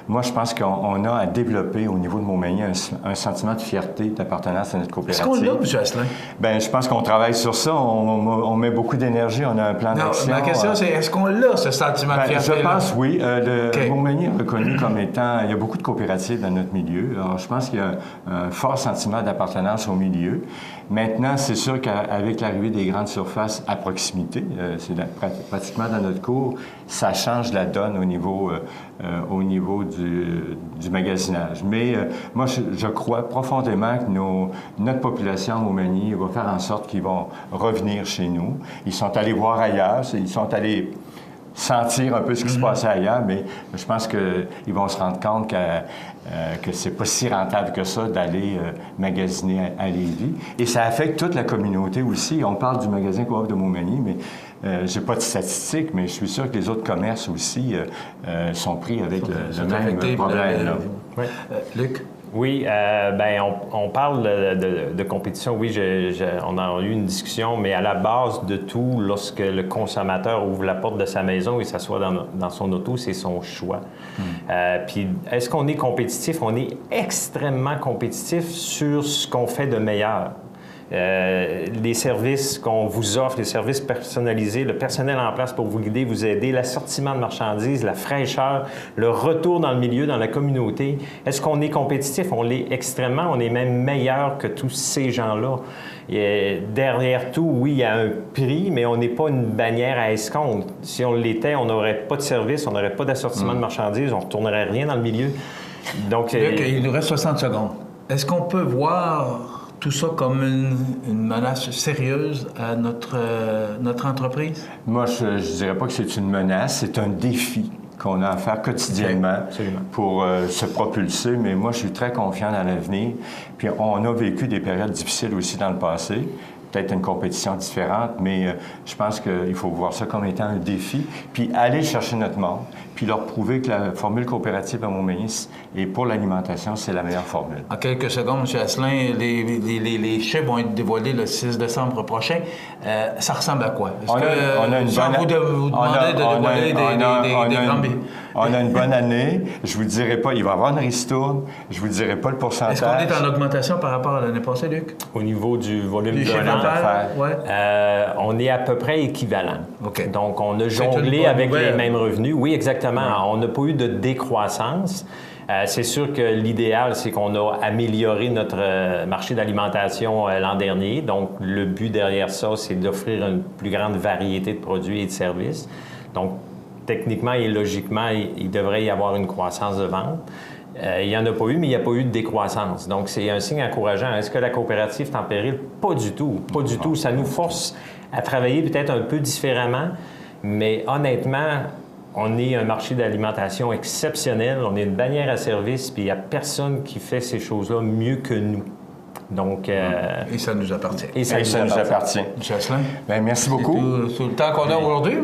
moi, je pense qu'on a à développer au niveau de Montmagny un sentiment de fierté, d'appartenance à notre coopérative. Est-ce qu'on l'a, M. Asselin? Bien, je pense qu'on travaille sur ça. On met beaucoup d'énergie. On a un plan d'action. Ma question, c'est est-ce qu'on l'a, ce sentiment de fierté? Je pense, oui. Montmagny est reconnu comme étant... Il y a beaucoup de coopératives dans notre milieu. Alors, je pense qu'il y a un fort sentiment d'appartenance au milieu. Maintenant, c'est sûr qu'avec l'arrivée des grandes surfaces à proximité, c'est pratiquement dans notre cours, ça change la donne au niveau du magasinage. Mais moi, je crois profondément que notre population à Montmagny va faire en sorte qu'ils vont revenir chez nous. Ils sont allés voir ailleurs, ils sont allés sentir un peu ce qui se passait ailleurs, mais je pense qu'ils vont se rendre compte que c'est pas si rentable que ça d'aller magasiner à Lévis. Et ça affecte toute la communauté aussi. On parle du magasin Coop de Montmagny, mais j'ai pas de statistiques, mais je suis sûr que les autres commerces aussi sont pris avec le même problème. Luc? Oui, on parle de compétition. Oui, on a eu une discussion, mais à la base de tout, lorsque le consommateur ouvre la porte de sa maison et s'assoit dans son auto, c'est son choix. Puis, est-ce qu'on est compétitif? On est extrêmement compétitif sur ce qu'on fait de meilleur. Les services qu'on vous offre, les services personnalisés, le personnel en place pour vous guider, vous aider, l'assortiment de marchandises, la fraîcheur, le retour dans le milieu, dans la communauté. Est-ce qu'on est compétitif? On l'est extrêmement. On est même meilleur que tous ces gens-là. Et derrière tout, oui, il y a un prix, mais on n'est pas une bannière à escompte. Si on l'était, on n'aurait pas de service, on n'aurait pas d'assortiment de marchandises, on ne retournerait rien dans le milieu. Donc, Luc, il nous reste 60 secondes. Est-ce qu'on peut voir tout ça comme une menace sérieuse à notre entreprise? Moi, je ne dirais pas que c'est une menace, c'est un défi qu'on a à faire quotidiennement pour se propulser. Mais moi, je suis très confiant dans l'avenir. Puis on a vécu des périodes difficiles aussi dans le passé. Peut-être une compétition différente, mais je pense qu'il faut voir ça comme étant un défi, puis aller chercher notre monde, puis leur prouver que la formule coopérative à Montmagny et pour l'alimentation, c'est la meilleure formule. En quelques secondes, M. Asselin, les chiffres vont être dévoilés le 6 décembre prochain. Ça ressemble à quoi? Est-ce on a une bonne année. Je vous dirai pas, il va y avoir une ristourne. Je vous dirai pas le pourcentage. Est-ce qu'on est en augmentation par rapport à l'année passée, Luc? Au niveau du volume de on est à peu près équivalent. Okay. Donc, on a jonglé avec les mêmes revenus. Oui, exactement. On n'a pas eu de décroissance. C'est sûr que l'idéal, c'est qu'on a amélioré notre marché d'alimentation l'an dernier. Donc, le but derrière ça, c'est d'offrir une plus grande variété de produits et de services. Donc, techniquement et logiquement, il devrait y avoir une croissance de vente. Il n'y en a pas eu, mais il n'y a pas eu de décroissance. Donc, c'est un signe encourageant. Est-ce que la coopérative est en péril? Pas du tout. Pas du tout. Ça nous force à travailler peut-être un peu différemment, mais honnêtement, on est un marché d'alimentation exceptionnel. On est une bannière à service, puis il n'y a personne qui fait ces choses-là mieux que nous. Donc, et ça nous appartient. Et ça nous appartient. M. Asselin? Bien, merci beaucoup. Tout le temps qu'on a aujourd'hui.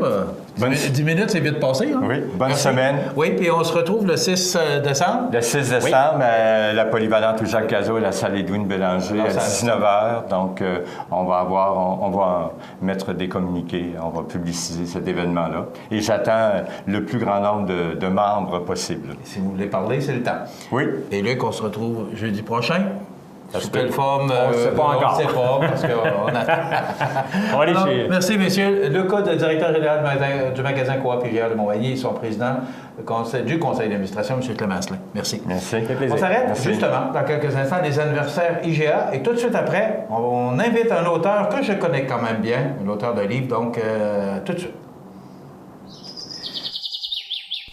10 minutes, c'est vite passé. Hein? Oui, bonne semaine. Oui, puis on se retrouve le 6 décembre. Le 6 décembre, à la polyvalente où Jacques Cazot et la salle Edwin Bélanger à 19h. Donc, on va mettre des communiqués, on va publiciser cet événement-là. Et j'attends le plus grand nombre de membres possible. Si vous voulez parler, c'est le temps. Oui. Et Luc, on se retrouve jeudi prochain. Sous quelle forme? On ne sait pas encore. On ne sait pas, parce qu'on attend. On va aller chez... Merci, messieurs. Luc Cotte, directeur général du magasin Coop IGA de Montmagny, et son président du conseil d'administration, M. Clément Asselin. Merci. Merci. On s'arrête justement dans quelques instants, les anniversaires IGA. Et tout de suite après, on invite un auteur que je connais quand même bien, un auteur de livre, donc tout de suite.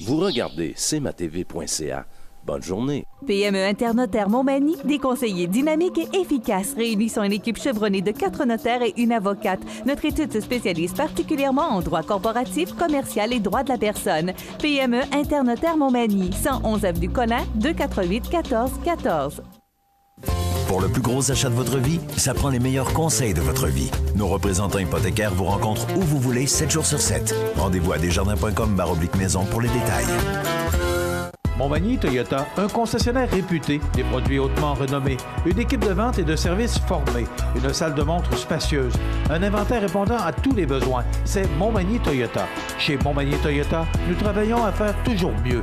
Vous regardez cmatv.ca. Bonne journée. PME Internotaire Montmagny, des conseillers dynamiques et efficaces réunissant une équipe chevronnée de 4 notaires et une avocate. Notre étude se spécialise particulièrement en droit corporatif, commercial et droit de la personne. PME Internotaire Montmagny, 111 avenue Collin, 248 14 14. Pour le plus gros achat de votre vie, ça prend les meilleurs conseils de votre vie. Nos représentants hypothécaires vous rencontrent où vous voulez, 7 jours sur 7. Rendez-vous à desjardins.com/maison pour les détails. Montmagny Toyota, un concessionnaire réputé, des produits hautement renommés, une équipe de vente et de services formée, une salle de montre spacieuse, un inventaire répondant à tous les besoins. C'est Montmagny Toyota. Chez Montmagny Toyota, nous travaillons à faire toujours mieux.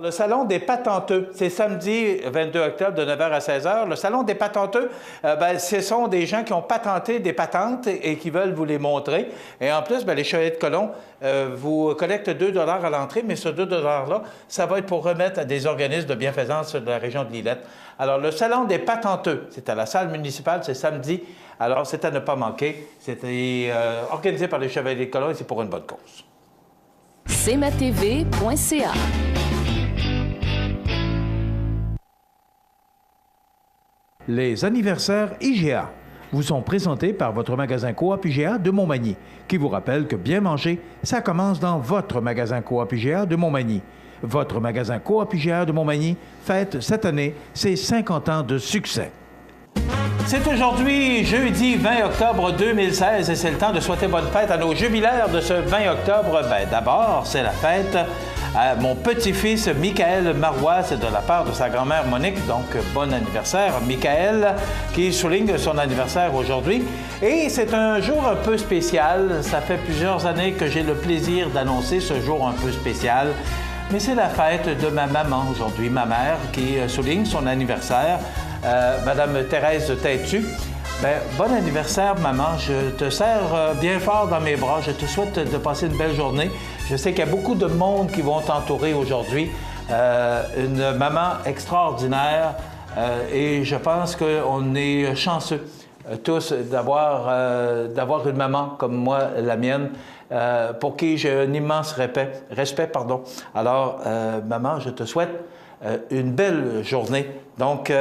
Le Salon des patenteux, c'est samedi 22 octobre de 9h à 16h. Le Salon des patenteux, ce sont des gens qui ont patenté des patentes et qui veulent vous les montrer. Et en plus, les Chevaliers de Colomb vous collectent 2 $ à l'entrée, mais ce 2 $-là, ça va être pour remettre à des organismes de bienfaisance de la région de Lillette. Alors, le Salon des patenteux, c'est à la salle municipale, c'est samedi. Alors, c'est à ne pas manquer. C'était organisé par les Chevaliers de Colomb et c'est pour une bonne cause. cmatv.ca. Les anniversaires IGA vous sont présentés par votre magasin Coop IGA de Montmagny, qui vous rappelle que bien manger, ça commence dans votre magasin Coop IGA de Montmagny. Votre magasin Coop IGA de Montmagny fête cette année ses 50 ans de succès. C'est aujourd'hui, jeudi 20 octobre 2016, et c'est le temps de souhaiter bonne fête à nos jubilaires de ce 20 octobre. D'abord, c'est la fête à mon petit-fils Michael Marois, c'est de la part de sa grand-mère Monique, donc bon anniversaire Michael, qui souligne son anniversaire aujourd'hui. Et c'est un jour un peu spécial, ça fait plusieurs années que j'ai le plaisir d'annoncer ce jour un peu spécial, mais c'est la fête de ma maman aujourd'hui, ma mère, qui souligne son anniversaire. Madame Thérèse Têtu. Bon anniversaire, maman. Je te serre bien fort dans mes bras. Je te souhaite de passer une belle journée. Je sais qu'il y a beaucoup de monde qui vont t'entourer aujourd'hui. Une maman extraordinaire et je pense qu'on est chanceux tous d'avoir une maman comme moi, la mienne, pour qui j'ai un immense respect. Alors, maman, je te souhaite une belle journée. Donc,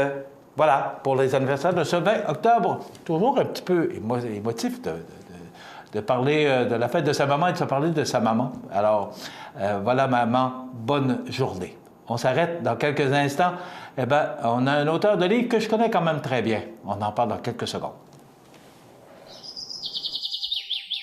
voilà, pour les anniversaires de ce 20 octobre, toujours un petit peu émotif de parler de la fête de sa maman et de se parler de sa maman. Alors, voilà, maman, bonne journée. On s'arrête dans quelques instants. Eh bien, on a un auteur de livre que je connais quand même très bien. On en parle dans quelques secondes.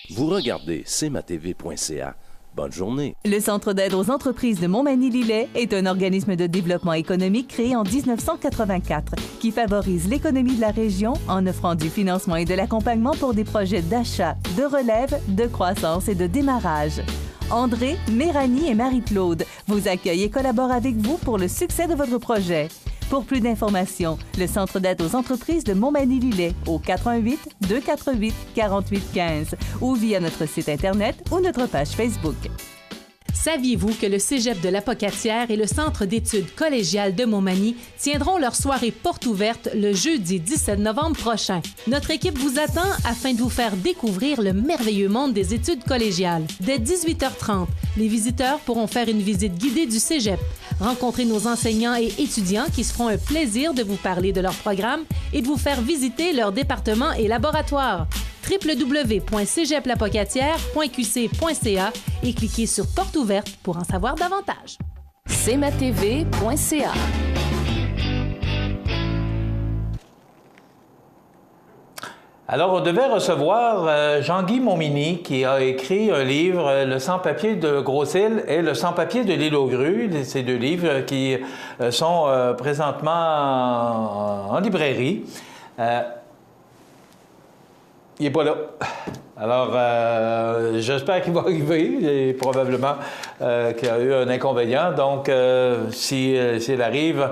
Vous regardez cmatv.ca. Bonne journée. Le Centre d'aide aux entreprises de Montmagny-Lillet est un organisme de développement économique créé en 1984 qui favorise l'économie de la région en offrant du financement et de l'accompagnement pour des projets d'achat, de relève, de croissance et de démarrage. André, Méranie et Marie-Claude vous accueillent et collaborent avec vous pour le succès de votre projet. Pour plus d'informations, le Centre d'aide aux entreprises de Montmagny-Lillet au 418-248-4815 ou via notre site Internet ou notre page Facebook. Saviez-vous que le Cégep de l'Apocatière et le Centre d'études collégiales de Montmagny tiendront leur soirée porte ouverte le jeudi 17 novembre prochain? Notre équipe vous attend afin de vous faire découvrir le merveilleux monde des études collégiales. Dès 18h30, les visiteurs pourront faire une visite guidée du Cégep, rencontrer nos enseignants et étudiants qui se feront un plaisir de vous parler de leur programme et de vous faire visiter leur département et laboratoire. www.cégeplapocatière.qc.ca et cliquez sur Porte ouverte pour en savoir davantage. cmatv.ca. Alors, on devait recevoir Jean-Guy Montminy qui a écrit un livre, Le sans-papier de Grosse-Île et Le sans-papier de l'île aux grues, ces deux livres qui sont présentement en librairie. Il n'est pas là. Alors, j'espère qu'il va arriver. Et probablement qu'il y a eu un inconvénient. Donc, s'il arrive,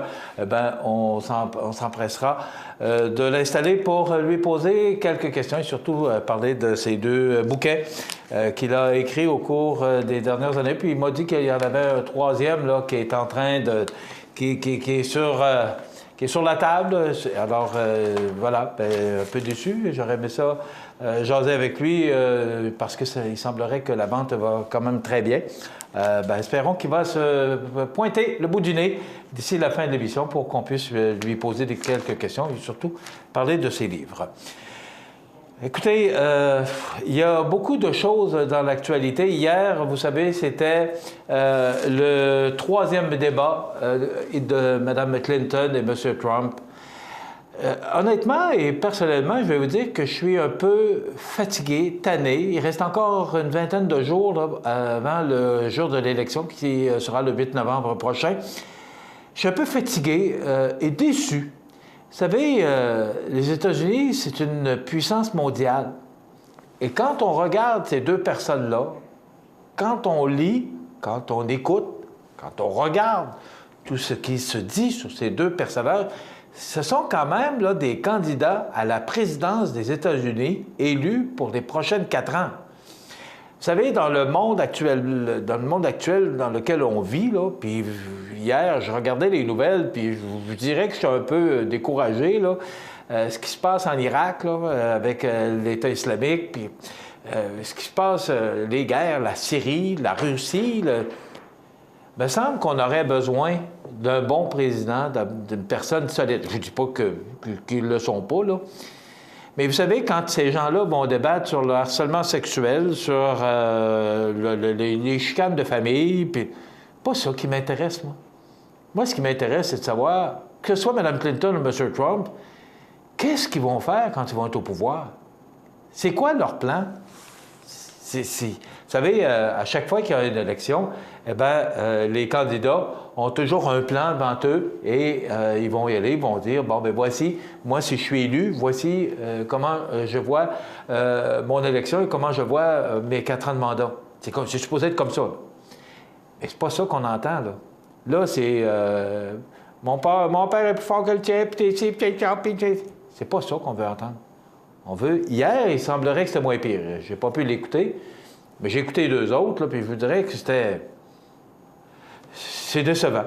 on s'empressera de l'installer pour lui poser quelques questions et surtout parler de ces deux bouquets qu'il a écrits au cours des dernières années. Puis il m'a dit qu'il y en avait un troisième là, qui est en train de... qui est sur la table. Alors, voilà, un peu déçu. J'aurais aimé ça jaser avec lui parce qu'il semblerait que la vente va quand même très bien. Espérons qu'il va se pointer le bout du nez d'ici la fin de l'émission pour qu'on puisse lui poser quelques questions et surtout parler de ses livres. Écoutez, il y a beaucoup de choses dans l'actualité. Hier, vous savez, c'était le troisième débat de Mme Clinton et M. Trump. Honnêtement et personnellement, je vais vous dire que je suis un peu fatigué, tanné. Il reste encore une vingtaine de jours là, avant le jour de l'élection qui sera le 8 novembre prochain. Je suis un peu fatigué et déçu. Vous savez, les États-Unis, c'est une puissance mondiale. Et quand on regarde ces deux personnes-là, quand on lit, quand on écoute, quand on regarde tout ce qui se dit sur ces deux personnages, ce sont quand même là, des candidats à la présidence des États-Unis élus pour les prochaines 4 ans. Vous savez, dans le monde actuel dans lequel on vit, là, puis hier, je regardais les nouvelles, puis je vous dirais que je suis un peu découragé, là, ce qui se passe en Irak, là, avec l'État islamique, puis ce qui se passe, les guerres, la Syrie, la Russie, il me semble qu'on aurait besoin d'un bon président, d'une personne solide. Je ne dis pas qu'ils ne le sont pas, là. Mais vous savez, quand ces gens-là vont débattre sur le harcèlement sexuel, sur les chicanes de famille, puis pas ça qui m'intéresse, moi. Moi, ce qui m'intéresse, c'est de savoir, que ce soit Mme Clinton ou M. Trump, qu'est-ce qu'ils vont faire quand ils vont être au pouvoir? C'est quoi leur plan? Vous savez, à chaque fois qu'il y a une élection, les candidats ont toujours un plan devant eux et ils vont y aller, ils vont dire, bon, voici, moi, si je suis élu, voici comment je vois mon élection et comment je vois mes 4 ans de mandat. C'est supposé être comme ça. Mais c'est pas ça qu'on entend, là. Là, c'est mon père est plus fort que le tien, puis c'est pas ça qu'on veut entendre. On veut... Hier, il semblerait que c'était moins pire. J'ai pas pu l'écouter, mais j'ai écouté les deux autres, là, puis je vous dirais que c'est décevant.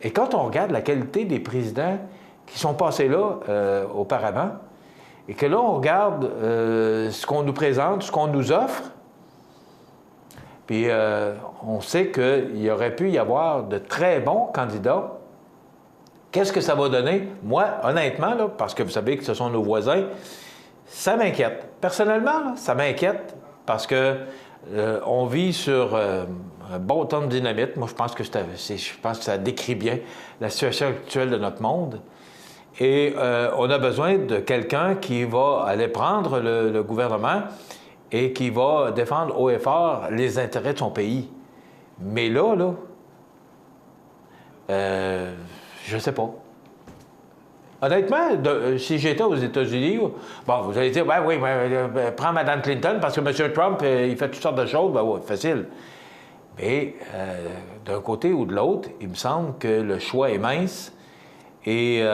Et quand on regarde la qualité des présidents qui sont passés là auparavant, et que là, on regarde ce qu'on nous présente, ce qu'on nous offre, puis on sait qu'il y aurait pu y avoir de très bons candidats. Qu'est-ce que ça va donner? Moi, honnêtement, là, parce que vous savez que ce sont nos voisins, Ça m'inquiète. Personnellement, là, ça m'inquiète parce que on vit sur un bon temps de dynamite. Moi, je pense que ça décrit bien la situation actuelle de notre monde. Et on a besoin de quelqu'un qui va aller prendre le gouvernement et qui va défendre haut et fort les intérêts de son pays. Mais là, je sais pas. Honnêtement, si j'étais aux États-Unis, bon, vous allez dire, oui, prends Mme Clinton parce que M. Trump, il fait toutes sortes de choses, oui, facile. Mais d'un côté ou de l'autre, il me semble que le choix est mince et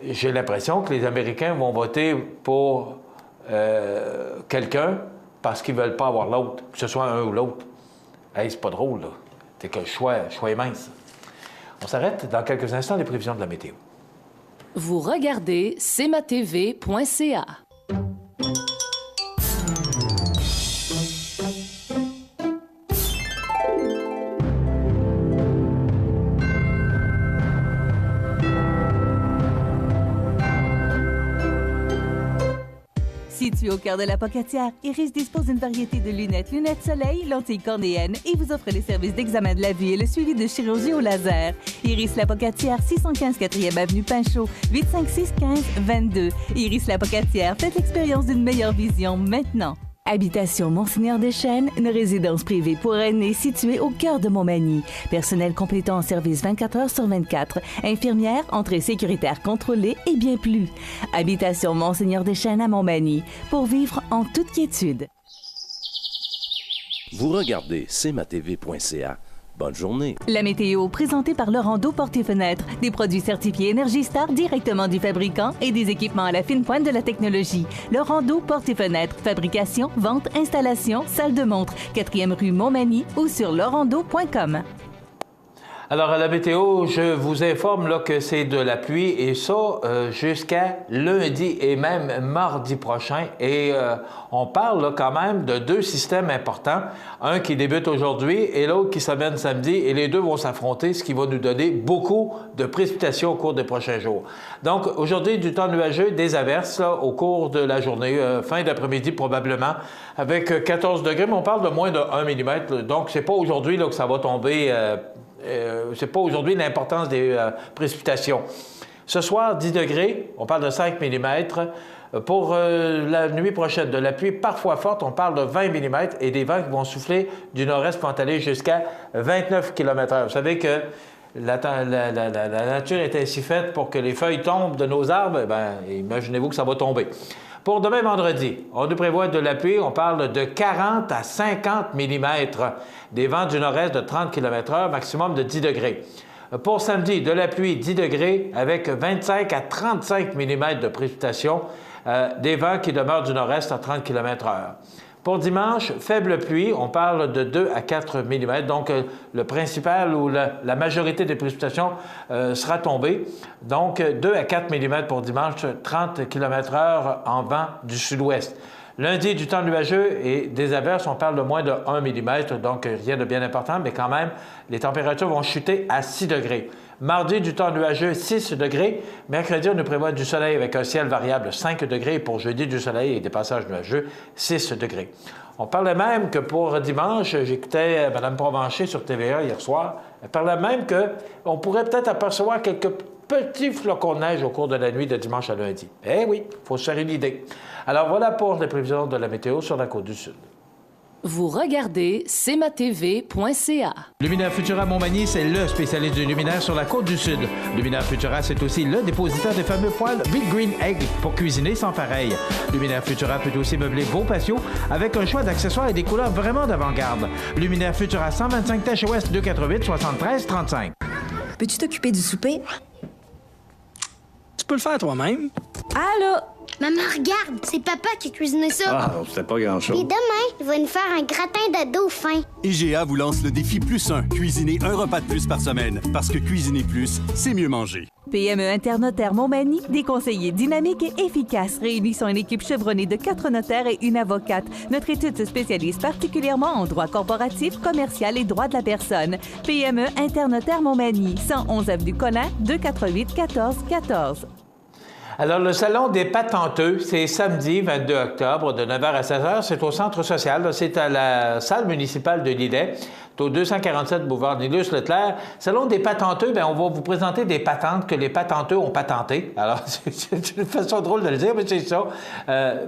j'ai l'impression que les Américains vont voter pour quelqu'un parce qu'ils ne veulent pas avoir l'autre, que ce soit un ou l'autre. Hey, c'est pas drôle, là. C'est que le choix est mince. On s'arrête dans quelques instants des prévisions de la météo. Vous regardez cmatv.ca. Situé au cœur de la Pocatière, Iris dispose d'une variété de lunettes soleil, lentilles cornéennes et vous offre les services d'examen de la vue et le suivi de chirurgie au laser. Iris la Pocatière, 615 4e avenue Pinchot, 856-15-22. Iris la Pocatière, faites l'expérience d'une meilleure vision maintenant. Habitation Monseigneur Deschênes, une résidence privée pour aînés située au cœur de Montmagny. Personnel complétant en service 24 heures sur 24. Infirmière, entrée sécuritaire contrôlée et bien plus. Habitation Monseigneur Deschênes à Montmagny. Pour vivre en toute quiétude. Vous regardez cmatv.ca. Bonne journée. La météo, présentée par Laurando Portes et Fenêtres. Des produits certifiés Énergie Star directement du fabricant et des équipements à la fine pointe de la technologie. Laurando Portes et Fenêtres. Fabrication, vente, installation, salle de montre. 4e rue Montmagny ou sur laurando.com. Alors, à la météo, je vous informe là, que c'est de la pluie et ça jusqu'à lundi et même mardi prochain. Et on parle là, quand même de deux systèmes importants. Un qui débute aujourd'hui et l'autre qui s'amène samedi. Et les deux vont s'affronter, ce qui va nous donner beaucoup de précipitations au cours des prochains jours. Donc, aujourd'hui, du temps nuageux, des averses là, au cours de la journée, fin d'après-midi probablement, avec 14 degrés, mais on parle de moins de 1 mm. Donc, c'est pas aujourd'hui là, que ça va tomber... c'est pas aujourd'hui l'importance des précipitations. Ce soir, 10 degrés, on parle de 5 mm. Pour la nuit prochaine, de la pluie parfois forte, on parle de 20 mm et des vents qui vont souffler du nord-est vont aller jusqu'à 29 km/h. Vous savez que la nature est ainsi faite pour que les feuilles tombent de nos arbres. Imaginez-vous que ça va tomber. Pour demain vendredi, on nous prévoit de la pluie, on parle de 40 à 50 mm. Des vents du nord-est de 30 km/h, maximum de 10 degrés. Pour samedi, de la pluie, 10 degrés, avec 25 à 35 mm de précipitations, des vents qui demeurent du nord-est à 30 km/h. Pour dimanche, faible pluie, on parle de 2 à 4 mm, donc le principal ou la majorité des précipitations sera tombée. Donc 2 à 4 mm pour dimanche, 30 km/h en vent du sud-ouest. Lundi, du temps nuageux et des averses, on parle de moins de 1 mm, donc rien de bien important, mais quand même, les températures vont chuter à 6 degrés. Mardi, du temps nuageux, 6 degrés. Mercredi, on nous prévoit du soleil avec un ciel variable, 5 degrés. Pour jeudi, du soleil et des passages nuageux, 6 degrés. On parlait même que pour dimanche, j'écoutais Mme Provencher sur TVA hier soir, elle parlait même qu'on pourrait peut-être apercevoir quelques petits flocons de neige au cours de la nuit de dimanche à lundi. Eh oui, il faut se faire une idée. Alors voilà pour les prévisions de la météo sur la Côte-du-Sud. Vous regardez cmatv.ca. Luminaire Futura Montmagny, c'est le spécialiste du luminaire sur la Côte-du-Sud. Luminaire Futura, c'est aussi le dépositaire des fameux poêles Big Green Egg pour cuisiner sans pareil. Luminaire Futura peut aussi meubler vos patios avec un choix d'accessoires et des couleurs vraiment d'avant-garde. Luminaire Futura, 125 Tache Ouest, 288 73 35. Peux-tu t'occuper du souper? Tu peux le faire toi-même. Allô? Maman, regarde, c'est papa qui a cuisiné ça. Ah, c'était pas grand-chose. Et demain, il va nous faire un gratin de dauphin. IGA vous lance le défi +1. Cuisiner un repas de plus par semaine. Parce que cuisiner plus, c'est mieux manger. PME Internotaire Montmagny, des conseillers dynamiques et efficaces réunissant une équipe chevronnée de 4 notaires et une avocate. Notre étude se spécialise particulièrement en droit corporatif, commercial et droit de la personne. PME Internotaire Montmagny, 111 avenue Collin, 248 14 14. Alors, le Salon des patenteux, c'est samedi 22 octobre de 9h à 16h. C'est au centre social. C'est à la salle municipale de Lillet. C'est au 247 boulevard Nilus-Leclerc. Salon des patenteux, bien, on va vous présenter des patentes que les patenteux ont patentées. Alors, c'est une façon drôle de le dire, mais c'est ça.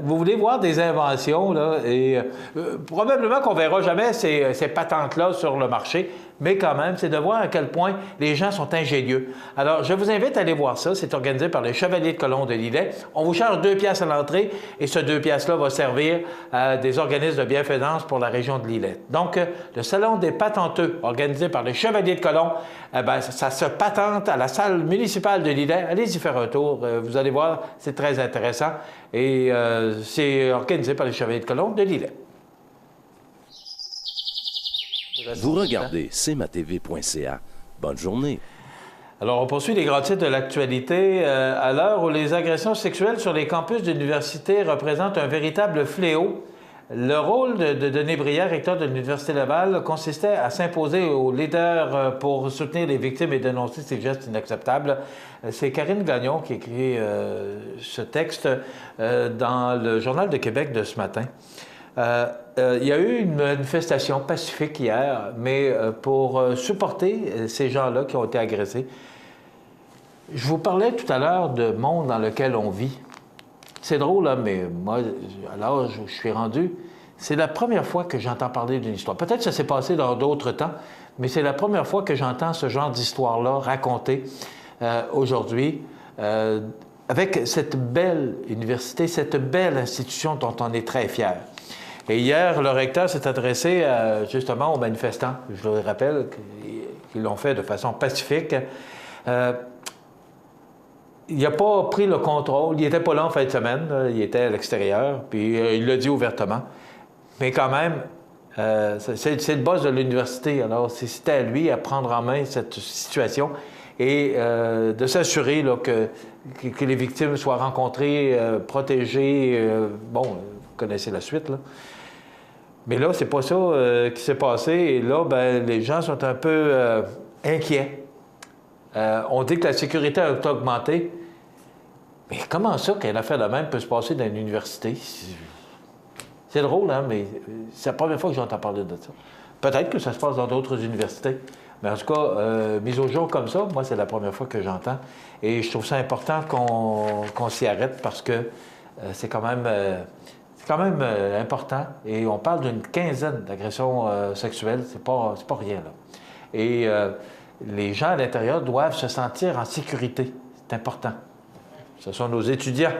Vous voulez voir des inventions, là, et probablement qu'on ne verra jamais ces patentes-là sur le marché. Mais quand même, c'est de voir à quel point les gens sont ingénieux. Alors, je vous invite à aller voir ça. C'est organisé par les Chevaliers de Colomb de Lillet. On vous charge 2 piastres à l'entrée et ce 2 piastres-là va servir à des organismes de bienfaisance pour la région de Lillet. Donc, le Salon des patenteux, organisé par les Chevaliers de Colomb, ça se patente à la salle municipale de Lillet. Allez-y faire un tour. Vous allez voir, c'est très intéressant. Et c'est organisé par les Chevaliers de Colomb de Lillet. Vous regardez cmatv.ca. Bonne journée. Alors, on poursuit les grands titres de l'actualité à l'heure où les agressions sexuelles sur les campus d'université représentent un véritable fléau. Le rôle de Denis Brière, recteur de l'Université Laval, consistait à s'imposer aux leaders pour soutenir les victimes et dénoncer ces gestes inacceptables. C'est Karine Gagnon qui écrit ce texte dans le Journal de Québec de ce matin. Il y a eu une manifestation pacifique hier, mais pour supporter ces gens-là qui ont été agressés. Je vous parlais tout à l'heure du monde dans lequel on vit. C'est drôle, hein, mais moi, à l'âge où je suis rendu, c'est la première fois que j'entends parler d'une histoire. Peut-être que ça s'est passé dans d'autres temps, mais c'est la première fois que j'entends ce genre d'histoire-là racontée aujourd'hui. Avec cette belle université, cette belle institution dont on est très fiers. Et hier, le recteur s'est adressé justement aux manifestants, je le rappelle, qui l'ont fait de façon pacifique. Il n'a pas pris le contrôle, il n'était pas là en fin de semaine, il était à l'extérieur, puis il l'a dit ouvertement. Mais quand même, c'est le boss de l'université, alors c'était à lui à prendre en main cette situation et de s'assurer que les victimes soient rencontrées, protégées. Bon, vous connaissez la suite, là. Mais là, c'est pas ça qui s'est passé. Et là, ben, les gens sont un peu inquiets. On dit que la sécurité a augmenté. Mais comment ça qu'une affaire de même peut se passer dans une université? C'est drôle, hein, mais c'est la première fois que j'entends parler de ça. Peut-être que ça se passe dans d'autres universités. Mais en tout cas, mise au jour comme ça, moi, c'est la première fois que j'entends. Et je trouve ça important qu'on s'y arrête parce que c'est quand même important. Et on parle d'une quinzaine d'agressions sexuelles. C'est pas rien, là. Et les gens à l'intérieur doivent se sentir en sécurité. C'est important. Ce sont nos étudiants.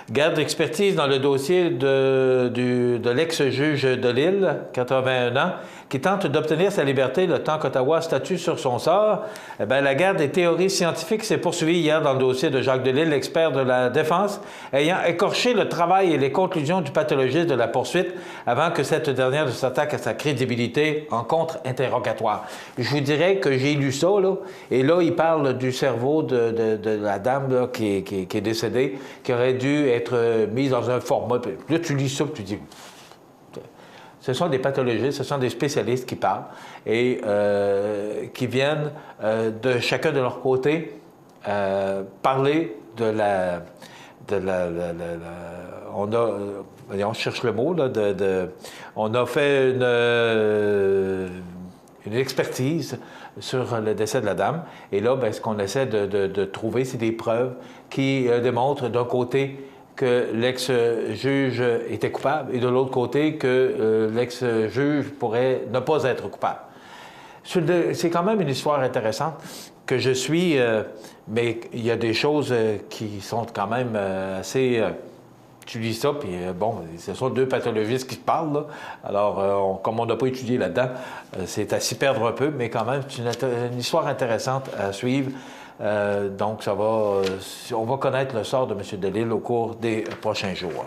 Garde d'expertise dans le dossier de l'ex-juge de Lille, 81 ans, qui tente d'obtenir sa liberté le temps qu'Ottawa statue sur son sort. Eh bien, la guerre des théories scientifiques s'est poursuivie hier dans le dossier de Jacques Delisle, l'expert de la défense, ayant écorché le travail et les conclusions du pathologiste de la poursuite avant que cette dernière ne s'attaque à sa crédibilité en contre-interrogatoire. Je vous dirais que j'ai lu ça, là, et là, il parle du cerveau de la dame là, qui est décédée, qui aurait dû être mise dans un format. Là, tu lis ça, puis tu dis... Ce sont des pathologistes, ce sont des spécialistes qui parlent et qui viennent de chacun de leur côté parler de la on a, on cherche le mot, là, on a fait une expertise sur le décès de la dame. Et là, bien, ce qu'on essaie de trouver, c'est des preuves qui démontrent d'un côté que l'ex-juge était coupable et de l'autre côté que l'ex-juge pourrait ne pas être coupable. C'est quand même une histoire intéressante que je suis, mais il y a des choses qui sont quand même assez... tu lis ça, puis bon, ce sont deux pathologistes qui se parlent, là. Alors, comme on n'a pas étudié là-dedans, c'est à s'y perdre un peu, mais quand même, c'est une histoire intéressante à suivre. Donc, on va connaître le sort de M. Delisle au cours des prochains jours.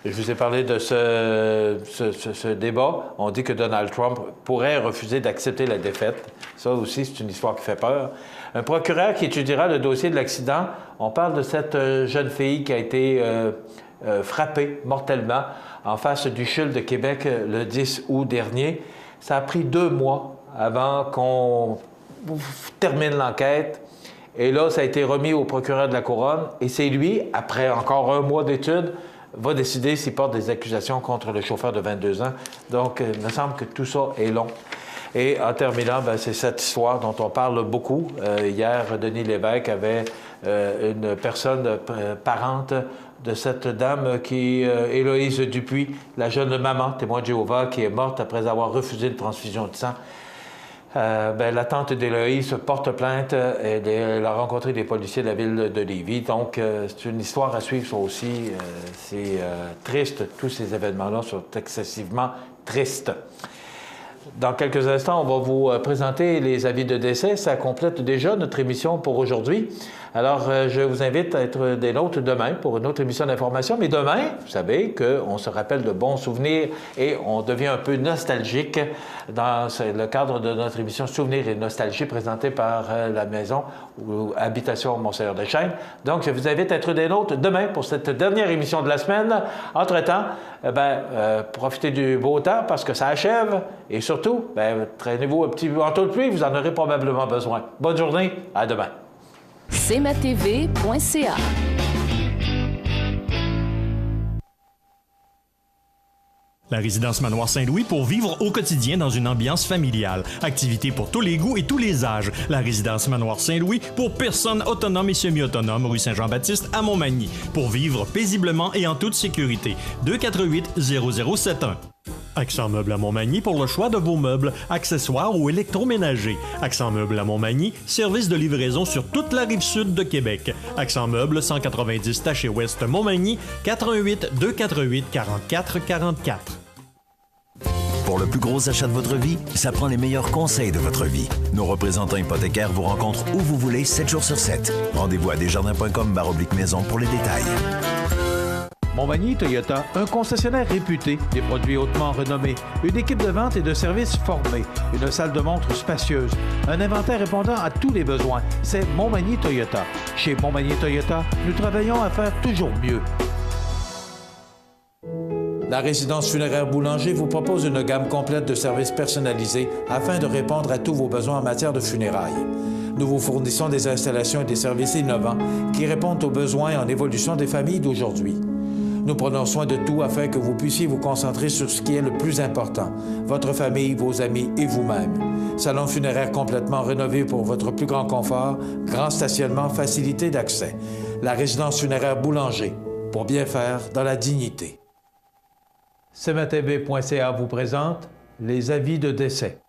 Je vous ai parlé de ce débat. On dit que Donald Trump pourrait refuser d'accepter la défaite. Ça aussi, c'est une histoire qui fait peur. Un procureur qui étudiera le dossier de l'accident. On parle de cette jeune fille qui a été frappée mortellement en face du CHUL de Québec le 10 août dernier. Ça a pris 2 mois avant qu'on termine l'enquête. Et là, ça a été remis au procureur de la Couronne. Et c'est lui, après encore un mois d'études, va décider s'il porte des accusations contre le chauffeur de 22 ans. Donc, il me semble que tout ça est long. Et en terminant, c'est cette histoire dont on parle beaucoup. Hier, Denis Lévesque avait une personne parente de cette dame qui est Héloïse Dupuis, la jeune maman, témoin de Jéhovah, qui est morte après avoir refusé une transfusion de sang. La tante d'Héloïse porte plainte. Elle a rencontré des policiers de la ville de Lévis. Donc, c'est une histoire à suivre, ça aussi. C'est triste. Tous ces événements-là sont excessivement tristes. Dans quelques instants, on va vous présenter les avis de décès. Ça complète déjà notre émission pour aujourd'hui. Alors, je vous invite à être des nôtres demain pour une autre émission d'information. Mais demain, vous savez qu'on se rappelle de bons souvenirs et on devient un peu nostalgique dans le cadre de notre émission Souvenirs et Nostalgie présentée par la maison ou Habitation Mont-Seigneur-des-Chênes. Donc, je vous invite à être des nôtres demain pour cette dernière émission de la semaine. Entre-temps, profitez du beau temps parce que ça achève et surtout, traînez-vous un petit manteau de pluie, vous en aurez probablement besoin. Bonne journée, à demain. cmatv.ca. La résidence Manoir Saint-Louis pour vivre au quotidien dans une ambiance familiale. Activités pour tous les goûts et tous les âges. La résidence Manoir Saint-Louis pour personnes autonomes et semi-autonomes, rue Saint-Jean-Baptiste à Montmagny. Pour vivre paisiblement et en toute sécurité. 248-0071. Accent Meubles à Montmagny pour le choix de vos meubles, accessoires ou électroménagers. Accent Meubles à Montmagny, service de livraison sur toute la rive sud de Québec. Accent Meubles, 190 Taché Ouest Montmagny, 418-248-4444. Pour le plus gros achat de votre vie, ça prend les meilleurs conseils de votre vie. Nos représentants hypothécaires vous rencontrent où vous voulez, 7 jours sur 7. Rendez-vous à desjardins.com/maison pour les détails. Montmagny Toyota, un concessionnaire réputé, des produits hautement renommés, une équipe de vente et de services formée, une salle de montre spacieuse, un inventaire répondant à tous les besoins. C'est Montmagny Toyota. Chez Montmagny Toyota, nous travaillons à faire toujours mieux. La résidence funéraire Boulanger vous propose une gamme complète de services personnalisés afin de répondre à tous vos besoins en matière de funérailles. Nous vous fournissons des installations et des services innovants qui répondent aux besoins en évolution des familles d'aujourd'hui. Nous prenons soin de tout afin que vous puissiez vous concentrer sur ce qui est le plus important, votre famille, vos amis et vous-même. Salon funéraire complètement rénové pour votre plus grand confort, grand stationnement, facilité d'accès. La résidence funéraire Boulanger, pour bien faire dans la dignité. cmatv.ca vous présente les avis de décès.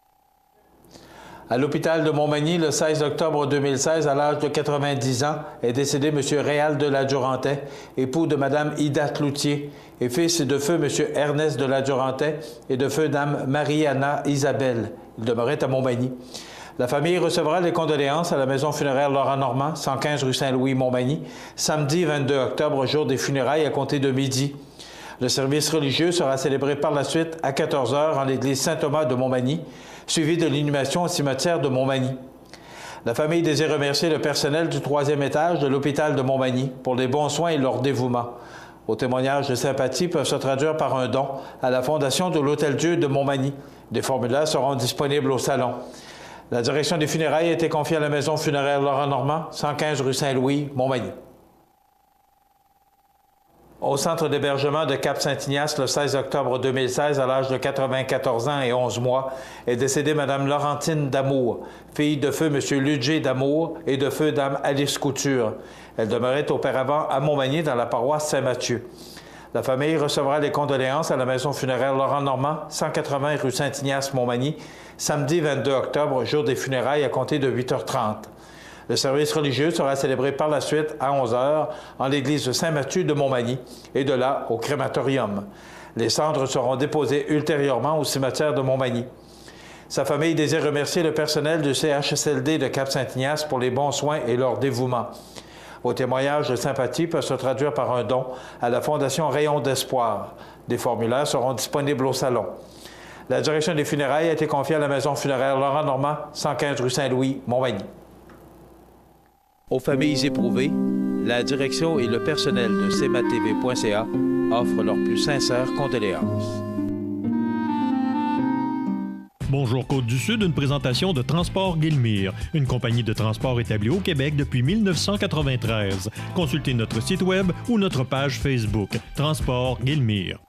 À l'hôpital de Montmagny, le 16 octobre 2016, à l'âge de 90 ans, est décédé M. Réal de la Durantais, époux de Mme Ida Cloutier, et fils de feu M. Ernest de la Durantais et de feu Dame Marie-Anna Isabelle. Il demeurait à Montmagny. La famille recevra les condoléances à la maison funéraire Laurent Normand, 115 rue Saint-Louis, Montmagny, samedi 22 octobre, jour des funérailles à compter de midi. Le service religieux sera célébré par la suite à 14 h en l'église Saint-Thomas de Montmagny, suivi de l'inhumation au cimetière de Montmagny. La famille désire remercier le personnel du 3e étage de l'hôpital de Montmagny pour les bons soins et leur dévouement. Vos témoignages de sympathie peuvent se traduire par un don à la Fondation de l'Hôtel-Dieu de Montmagny. Des formulaires seront disponibles au salon. La direction des funérailles a été confiée à la maison funéraire Laurent Normand, 115 rue Saint-Louis, Montmagny. Au centre d'hébergement de Cap-Saint-Ignace, le 16 octobre 2016, à l'âge de 94 ans et 11 mois, est décédée Mme Laurentine Damour, fille de feu M. Ludger Damour et de feu Dame Alice Couture. Elle demeurait auparavant à Montmagny, dans la paroisse Saint-Mathieu. La famille recevra les condoléances à la maison funéraire Laurent Normand, 180 rue Saint-Ignace, Montmagny, samedi 22 octobre, jour des funérailles à compter de 8h30. Le service religieux sera célébré par la suite à 11 h en l'église de Saint-Mathieu de Montmagny et de là au crématorium. Les cendres seront déposées ultérieurement au cimetière de Montmagny. Sa famille désire remercier le personnel du CHSLD de Cap-Saint-Ignace pour les bons soins et leur dévouement. Vos témoignages de sympathie peuvent se traduire par un don à la Fondation Rayon d'Espoir. Des formulaires seront disponibles au salon. La direction des funérailles a été confiée à la maison funéraire Laurent Normand, 115 rue Saint-Louis, Montmagny. Aux familles éprouvées, la direction et le personnel de cmatv.ca offrent leurs plus sincères condoléances. Bonjour Côte-du-Sud, une présentation de Transport Guillemire, une compagnie de transport établie au Québec depuis 1993. Consultez notre site web ou notre page Facebook. Transport Guillemire.